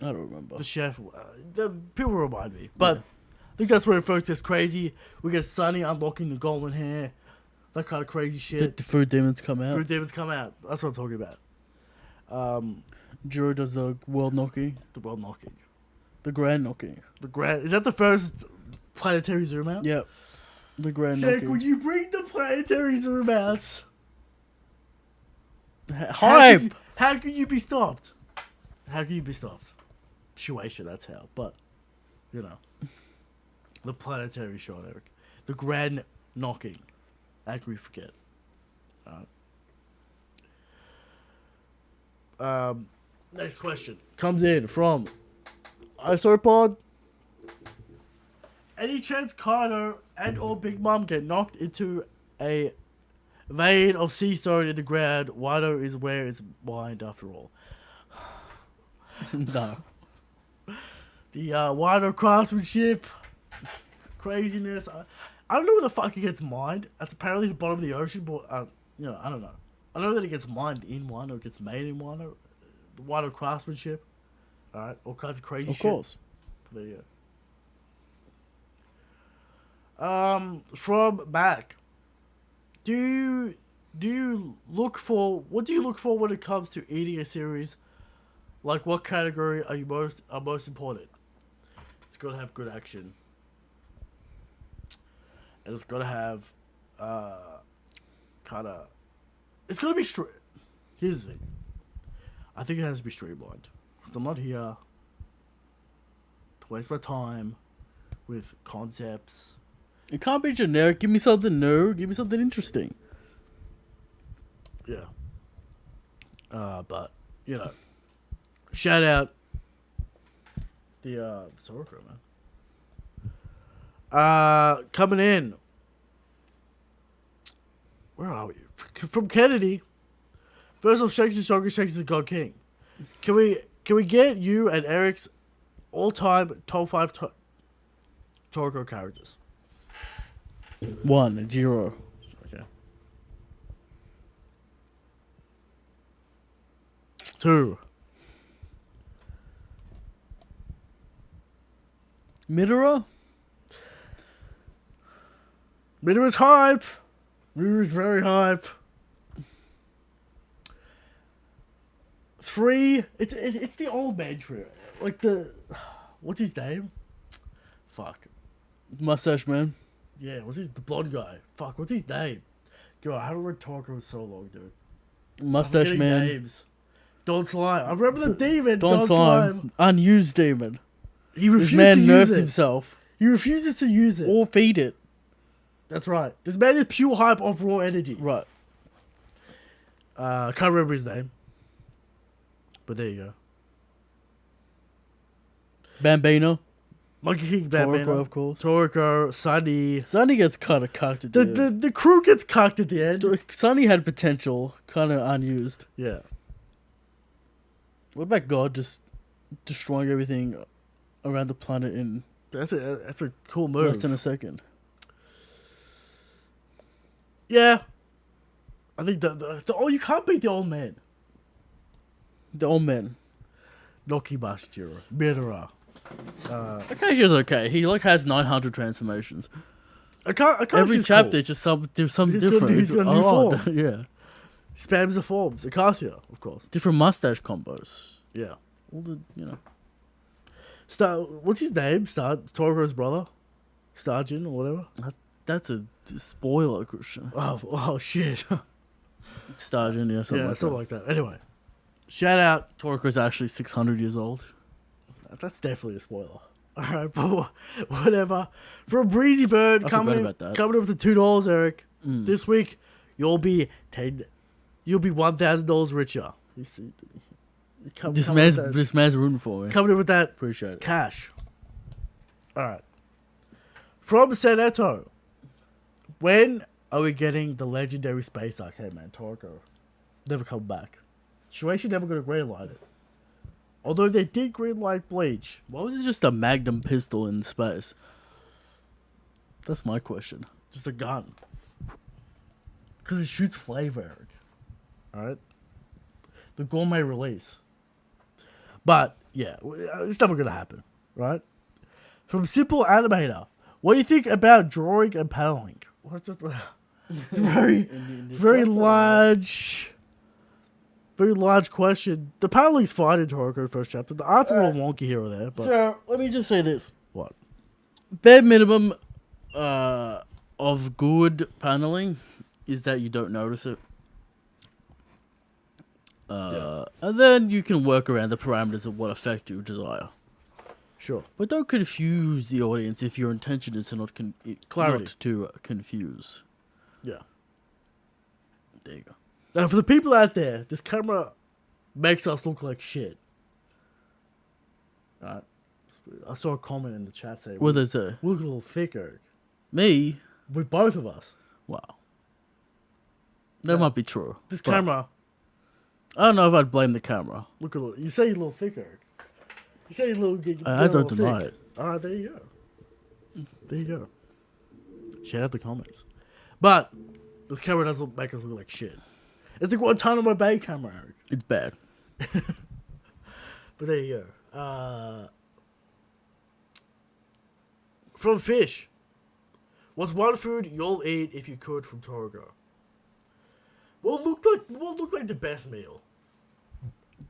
I don't remember. The chef. People remind me, but I think that's where it first gets crazy. We get Sunny unlocking the golden hair, that kind of crazy shit. The food demons come out. Food demons come out. That's what I'm talking about. Jiro does the world knocking. The world knocking. The grand knocking. Is that the first planetary zoom out? Yep. The grand Jack, knocking. would you bring the planetary zoom outs? Hype! How could you be stopped? How can you be stopped? Shueisha, that's how. But, you know. The planetary shot, Eric. The grand knocking. How can we forget? Next question. Comes in from Isopod. Any chance Kano and or Big Mom get knocked into a vein of sea stone in the ground? Wano is where it's mined after all. No. The Wano craftsmanship, craziness. I don't know where the fuck it gets mined. That's apparently the bottom of the ocean, but you know, I don't know. I know that it gets mined in Wano, it gets made in Wano. The Wano craftsmanship. Alright, all kinds of crazy shit. Of course. There you go. From Mac. What do you look for when it comes to eating a series? Like, what category are most important? It's got to have good action, and it's got to have it's got to be straight. Here's the thing. I think it has to be streamlined, because I'm not here to waste my time with concepts. It can't be generic. Give me something new. Give me something interesting. Yeah. But, you know, shout out the Toriko, man. Coming in. Where are we? From Kennedy. First off, Shanks is stronger. Shanks is the God King. Can we get you and Eric's all-time top 5 Toriko characters? 1, Jiro. Okay. 2. Midora? Midori's hype. Midori's very hype. 3. It's the old man trio. Like the, what's his name? Fuck. Mustache Man. Yeah, the blonde guy? Fuck, what's his name? God, I haven't read Toriko in so long, dude. Mustache I'm forgetting Man. Names. Don Slime. I remember the demon. Don Slime. Unused demon. He This refused man to use nerfed it. himself. He refuses to use it. Or feed it. That's right. This man is pure hype of raw energy. Right. Can't remember his name. But there you go. Bambino. Monkey King Batman. Toriko, of course. Toriko, Sunny. Sunny gets kind of cucked at the end. The crew gets cucked at the end. Sunny had potential, kind of unused. Yeah. What about God just destroying everything around the planet in That's a cool move. less than a second? Yeah. I think you can't beat the old man. The old man. Nokimashi Jiro. Midora. Akashi's okay. He has 900 transformations. Every Akashi's chapter cool. just there's something He's got- different. he's got a It's new odd. form. Yeah. Spams the forms. Acacia, of course. Different mustache combos. Yeah. All the What's his name? Toriko's brother? Starjin or whatever? that's a spoiler, Christian. Oh shit. Starjin, yeah, something Yeah, like something that. like that. Anyway. Shout out. Toriko's actually 600 years old. That's definitely a spoiler. Alright, but whatever. For a breezy bird I coming forgot about that. in with the $2, Eric. Mm. This week you'll be $1,000 richer. You see, This man's rooting for me. coming in with that Appreciate it. cash. Alright. From Seneto. When are we getting the legendary space arc? Hey man, Toriko. Never come back. Shueisha never gonna greenlight it. Although they did greenlight Bleach. Why was it just a magnum pistol in space? That's my question. Just a gun. Because it shoots flavor, Eric. Alright? The gourmet release. But, yeah, it's never gonna happen. Right? From Simple Animator. What do you think about drawing and paneling? What's it? It's very large. Very large question. The paneling's fine in Toriko's first chapter. The art's a little wonky here or there, but So let me just say this: what? bare minimum of good paneling is that you don't notice it. And then you can work around the parameters of what effect you desire. Sure. But don't confuse the audience if your intention is to Clarity. not to confuse. Yeah. There you go. Now, for the people out there, this camera makes us look like shit. Alright. I saw a comment in the chat saying, What is it? we look a little thicker. Me? With both of us. Wow. That might be true. This but camera, I don't know if I'd blame the camera. look a little. You say you're a little thicker. You say you're a little. I don't deny it. Alright, there you go. There you go. Shout out the comments. But this camera doesn't make us look like shit. It's the Guantanamo Bay camera, Eric. It's bad. But there you go. From Fish. What's one food you'll eat if you could from Toriko? What looked like the best meal?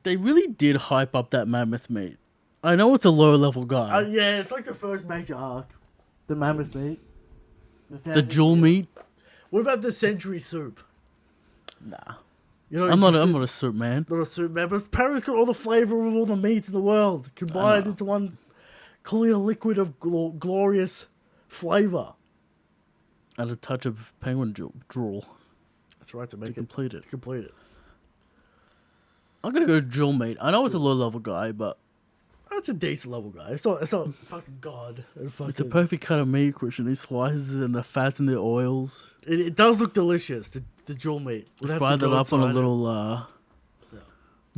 They really did hype up that mammoth meat. I know it's a low level guy. Yeah, it's like the first major arc. The mammoth meat. The jewel meat. What about the century soup? Nah. You know, I'm not a soup man. not a soup man, but apparently it's got all the flavor of all the meats in the world combined into one clear liquid of glorious flavor. And a touch of penguin drool. That's right, to make complete it. To complete it. I'm gonna go jewel meat. I know it's a low level guy, but That's a decent level guy. It's not fucking god. it's a perfect cut of meat, Christian. He slices it and the fats and the oils. It does look delicious. The jewel meat. We'd have Fry to that go up on a inside it. little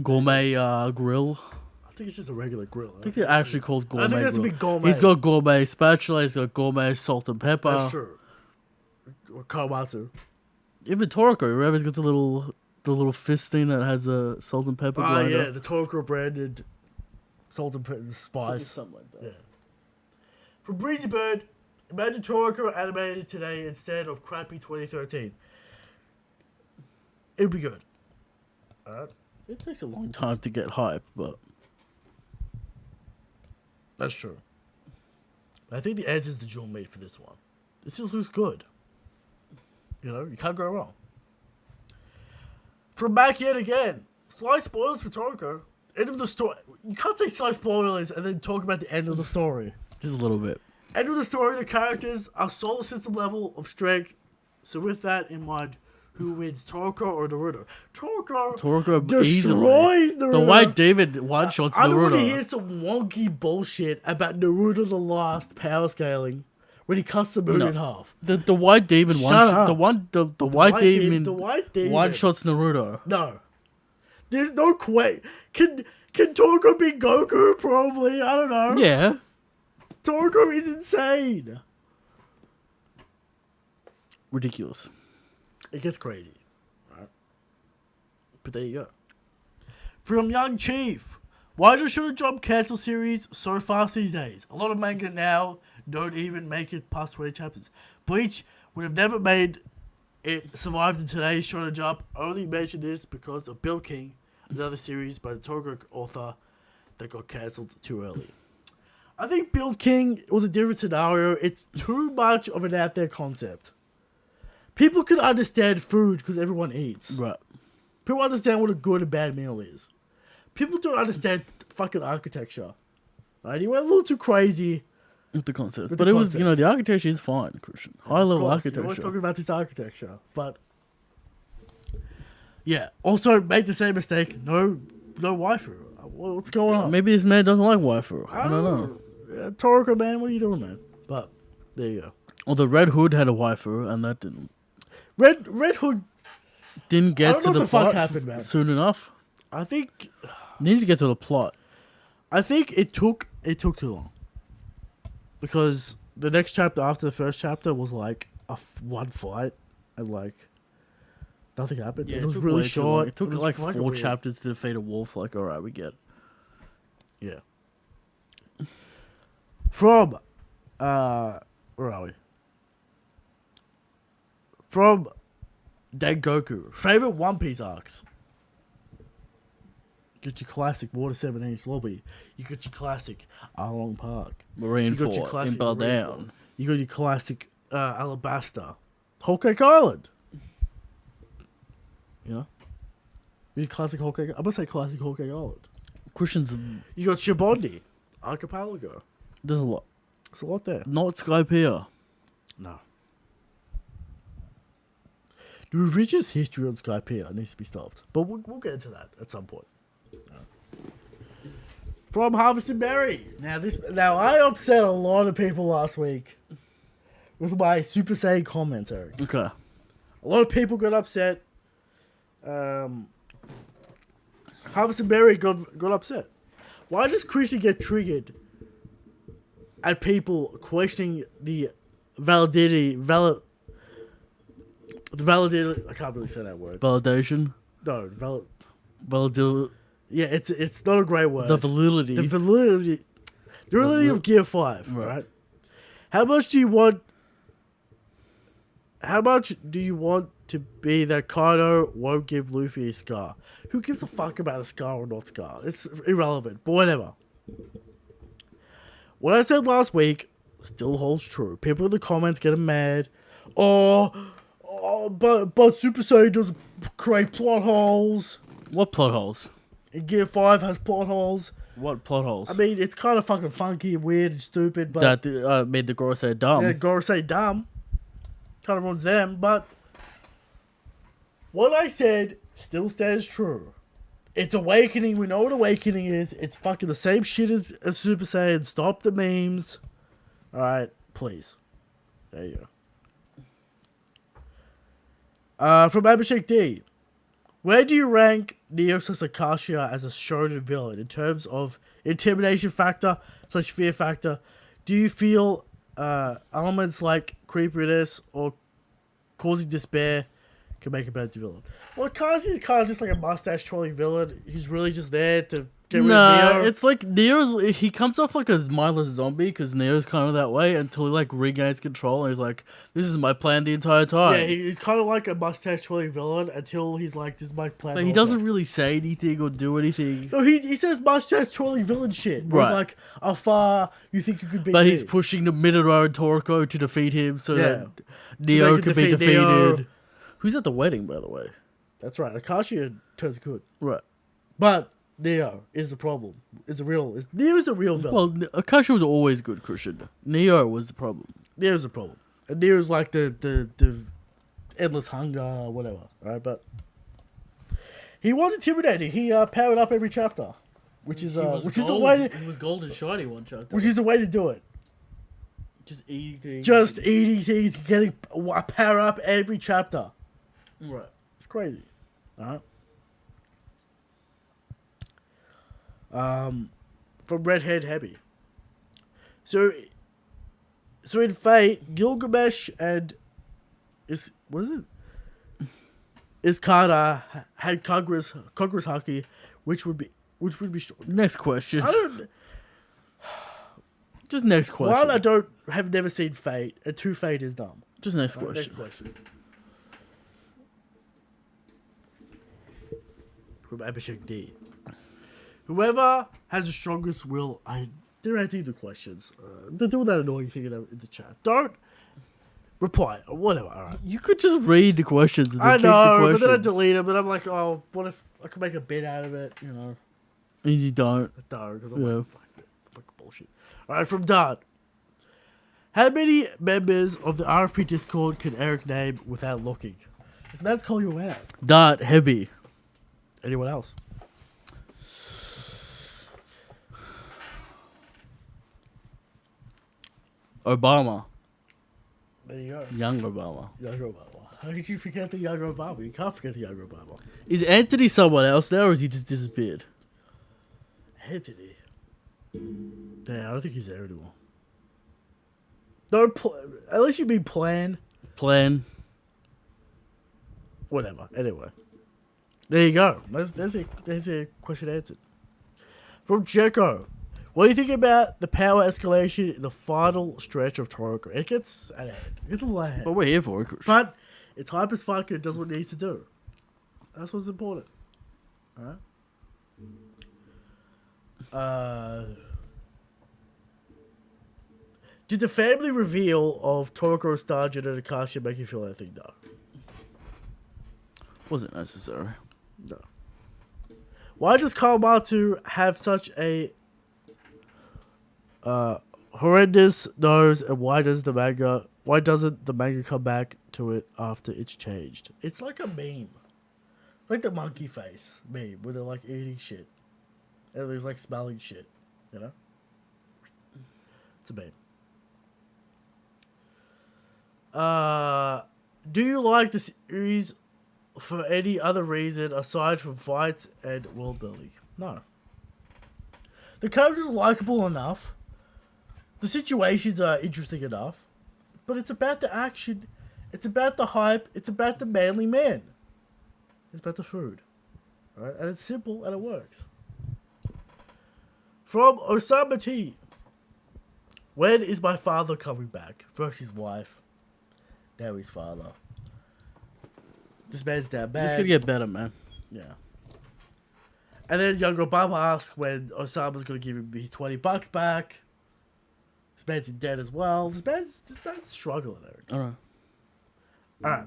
gourmet grill. I think it's just a regular grill. I think they're actually called gourmet. I think that's a grill. big gourmet. He's got gourmet spatula. He's got gourmet salt and pepper. That's true. Kawamatsu. Even Toriko, remember he's got the little fist thing that has a salt and pepper Oh grinder. yeah, the Toriko branded salt and pepper spice. Something like that. Yeah. From Breezy Bird, imagine Toriko animated today instead of crappy 2013. It'd be good. Alright? It takes a long time to get hype, but That's true. I think the answer is the jewel made for this one. This just looks good. You know, you can't go wrong. From back yet again, slight spoilers for Toriko. End of the story. You can't say slight spoilers and then talk about the end of the story. just a little bit. End of the story, the characters are solar system level of strength. So with that in mind, who wins, Toriko or Naruto? Toriko destroys easily. Naruto. The White David one-shots Naruto. I don't want to hear some wonky bullshit about Naruto the Last power scaling when he cuts the moon in half. The White Demon Shut up. the White Demon The White Demon one-shots Naruto. No. There's no Can Toriko be Goku? Probably. I don't know. Yeah. Toriko is insane. Ridiculous. It gets crazy. Right? But there you go. From Young Chief. Why does Shonen Jump cancel series so fast these days? A lot of manga now don't even make it past 20 chapters. Bleach would have never made it survive in today's Shonen Jump. Only mention this because of Bill King, another series by the Toriko author that got cancelled too early. I think Bill King was a different scenario. It's too much of an out there concept. People can understand food because everyone eats. Right. People understand what a good and bad meal is. People don't understand fucking architecture. Right? He went a little too crazy. With the concept. With But the it was, concept. the architecture is fine, Christian. High level You're always architecture. talking about this architecture. But yeah. Also, make the same mistake. No waifu. What's going on? Maybe this man doesn't like waifu. I don't know. Yeah, Toriko, man, what are you doing, man? But there you go. Or the Red Hood had a waifu, and that Red Hood. didn't I get don't to know the what the fuck plot happened, man. soon enough. I think Needed to get to the plot. it took too long. Because the next chapter after the first chapter was like one fight and like nothing happened. It was took really way too short. long. It took was like fucking 4 weird. chapters to defeat a wolf. Like, alright, we get. Yeah. From where are we? From Dengoku. Favorite One Piece arcs. You got your classic Water 7-inch lobby. You got your classic Arlong Park. Marine You got your Fort classic in Bell Marine Down. Fort. You got your classic Alabasta. Whole Cake Island. You know? Your classic Whole Cake. I'm gonna say classic Whole Cake Island. Christian's. You got Shibondi. Archipelago. There's a lot. There's a lot there. Not Skypiea. No. The revisionist history on Skypiea needs to be stopped. But we'll get into that at some point. From Harvested Berry. Now I upset a lot of people last week with my Super Saiyan comments, Eric. Okay. A lot of people got upset. Harvested Berry got upset. Why does Christian get triggered at people questioning the validity? I can't really say that word. Validation. No, Yeah, it's not a great word. the validity. The validity of Gear 5, right? How much do you want to be that Kaido won't give Luffy a scar? Who gives a fuck about a scar or not scar? It's irrelevant, but whatever. What I said last week still holds true. People in the comments getting mad. But Super Saiyan doesn't create plot holes. What plot holes? And Gear 5 has plot holes. What plot holes? I mean, it's kind of fucking funky and weird and stupid, but... That made the Gorosei dumb. Yeah, Gorosei dumb. Kind of runs them, but... What I said still stands true. It's Awakening. We know what Awakening is. It's fucking the same shit as Super Saiyan. Stop the memes. Alright, please. There you go. From Abhishek D. Where do you rank Neo Sasakashia as a shonen villain in terms of intimidation factor / fear factor? Do you feel elements like creepiness or causing despair can make a better villain. Well, Kazi is kind of just like a mustache twirling villain. He's really just there to get rid of Neo. It's like Neo's. He comes off like a mindless zombie because Neo's kind of that way until he like regains control and he's like, "This is my plan the entire time." Yeah, he's kind of like a mustache twirling villain until he's like, "This is my plan." Like, he doesn't really say anything or do anything. No, he says mustache twirling villain shit. Right. He's like, "How far you think you could beat But me?" he's pushing the Minotaur and Toriko to defeat him so Yeah. that Neo can can be defeat defeated. Neo. Who's at the wedding, by the way? That's right. Akashi turns good, Right. but Neo is the problem. Neo's the real villain. Well, Akashi was always good, Christian. Neo was the problem. Neo's the problem. And Neo's like the endless hunger or whatever, right? But he was intimidating. He powered up every chapter, which is a way to, He was gold and shiny one chapter. which is the way to do it. Just eating things. Just eating things, getting a power up every chapter. Right. It's crazy. Alright. From Redhead Heavy. So in Fate, Gilgamesh and Iskada had Congress Haki, which would be strong. Next question. I don't. Just next question. One, have never seen Fate, and two, Fate is dumb. Just next Alright, question. next question. From Abhishek D. Whoever has the strongest will, they're answering the questions. They're doing that annoying thing in the chat. Don't reply or whatever. All right. You could just read the questions. And then I keep the know, but questions. then I delete them, and I'm like, oh, what if I could make a bit out of it? You know, And you don't. I don't because I'm Yeah. like, fuck bullshit. All right, from Dart. How many members of the RFP Discord can Eric name without looking? This man's calling you out. Dart heavy. Anyone else? Obama. There you go. Young Obama. Younger Obama. How could you forget the younger Obama? You can't forget the younger Obama. Is Anthony someone else now, or has he just disappeared? Anthony. Yeah, I don't think he's there anymore. Don't unless you mean plan. Plan. Whatever. Anyway. There you go. There's a question answered. From Jeko. What do you think about the power escalation in the final stretch of Toriko? It gets out of hand. It gets a little out of hand. But we're here for it. But it's hype as fuck and it does what it needs to do. That's what's important. Alright? Did the family reveal of Toriko, Starjin, and Akashi make you feel anything? No. Wasn't necessary. No. Why does Kawamatsu have such a horrendous nose, and why doesn't the manga come back to it after it's changed? It's like a meme. Like the monkey face meme, where they're like eating shit. And there's like smelling shit. You know? It's a meme. Do you like the series for any other reason aside from fights and world building? No. The characters are likable enough. The situations are interesting enough. But it's about the action. It's about the hype. It's about the manly man. It's about the food. Alright? And it's simple and it works. From Osama T. When is my father coming back? First his wife. Now his father. This man's down bad. It's gonna get better, man. Yeah. And then young Obama asks when Osama's gonna give him his $20 back. This man's in debt as well. This man's struggling, Eric. Alright. Alright.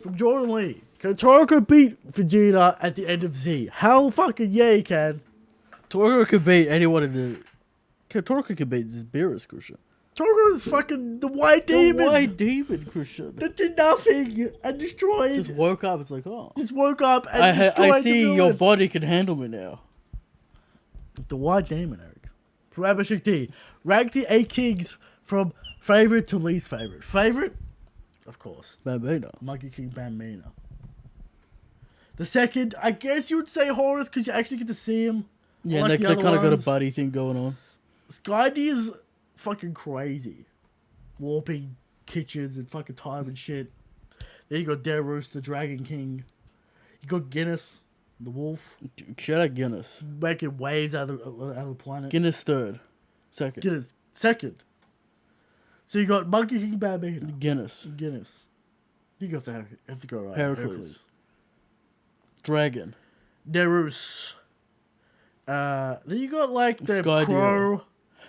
From Jordan Lee. Can Toriko beat Vegeta at the end of Z? Hell fucking yeah, he can. Toriko could beat anyone in the... Toriko could beat Beerus, Christian. Toriko is fucking the white demon. The white demon, Christian. That did nothing and destroyed. Just woke up, it's like, oh. Just woke up and destroyed I see the your villain. body can handle me now. The white demon, Eric. From Abhishek D. Rank the 8 kings from favorite to least favorite. Favorite? Of course. Bambino. Monkey King Bambino. The second, I guess you would say Horus because you actually get to see him. Yeah, Unlike they the kind other of got a ones. buddy thing going on. Sky D is fucking crazy. Warping kitchens and fucking time and shit. Then you got Derus, the Dragon King. You got Guinness, the wolf. Shout out Guinness. Making waves out of the planet. Guinness third. Second. Guinness second. So you got Monkey King Bambino. Guinness. You got to have to go right. Heracles. Dragon. Derus. Then you got like the Sky Crow. Deer.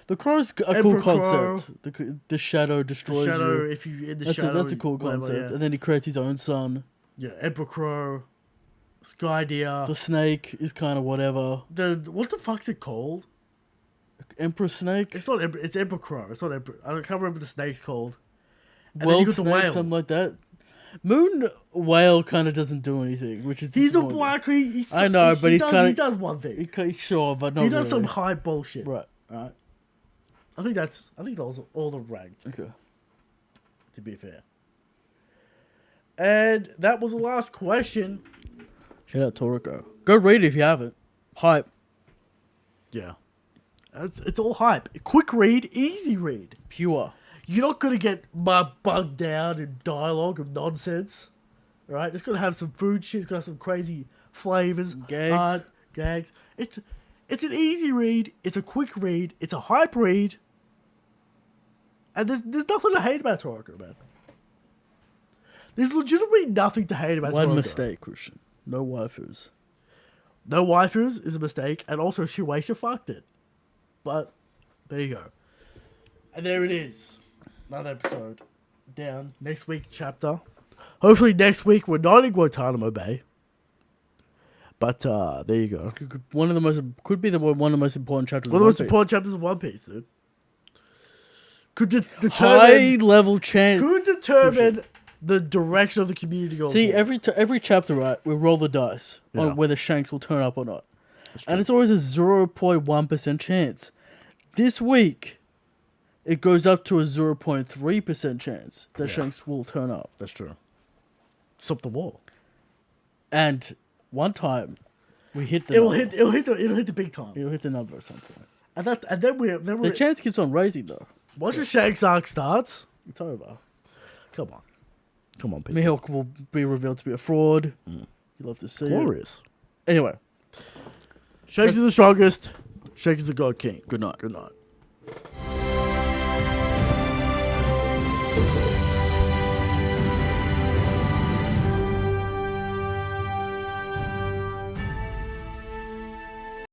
The Crow's a Emperor cool Crow. concept. The shadow destroys Shadow, you. if you in the That's shadow. a cool whatever, concept. yeah. And then he creates his own sun. Yeah, Emperor Crow. Sky Deer. The snake is kind of whatever. What the fuck's it called? Emperor snake. It's not Emperor. It's Emperor Crow. It's not Emperor. I can't remember the snake's called. And then World you got the snake, whale. something like that. Moon whale kind of doesn't do anything, which is He's a disappointing. black. I know, but he does one thing. He's sure, but not He does some really. high bullshit. Right. Right. I think that was all the ranked. Okay. To be fair. And that was the last question. Shout out Toriko. Go read it if you haven't. Hype. Yeah. It's all hype. Quick read, easy read. Pure. You're not gonna get bogged down in dialogue of nonsense. Right? It's gonna have some food shit, it's got some crazy flavors, Gags. gags. It's an easy read, it's a quick read, it's a hype read. And there's nothing to hate about Toriko, man. There's legitimately nothing to hate about Toriko. One mistake, Christian. No waifus. No waifus is a mistake, and also Shueisha fucked it. But there you go. And there it is. Another episode. Down. Next week chapter. Hopefully next week we're not in Guantanamo Bay. But there you go. One of the most important chapters. One of the most important chapters of One Piece, dude. Could determine high level chance. could determine the direction of the community going See, forward. every chapter, right? We roll the dice Yeah. on whether Shanks will turn up or not, That's true. and it's always a 0.1% chance. This week, it goes up to a 0.3% chance that Shanks will turn up. That's true. Stop the war. And one time, we hit the It'll number. hit the big time. It'll hit the number at some point. And then we're The chance keeps on raising though. once the Shanks arc starts, It's over. come on, people. Mihawk will be revealed to be a fraud. You'll love to see it. Glorious. Anyway, Shanks is the strongest. Shanks is the God King. good night. Good night.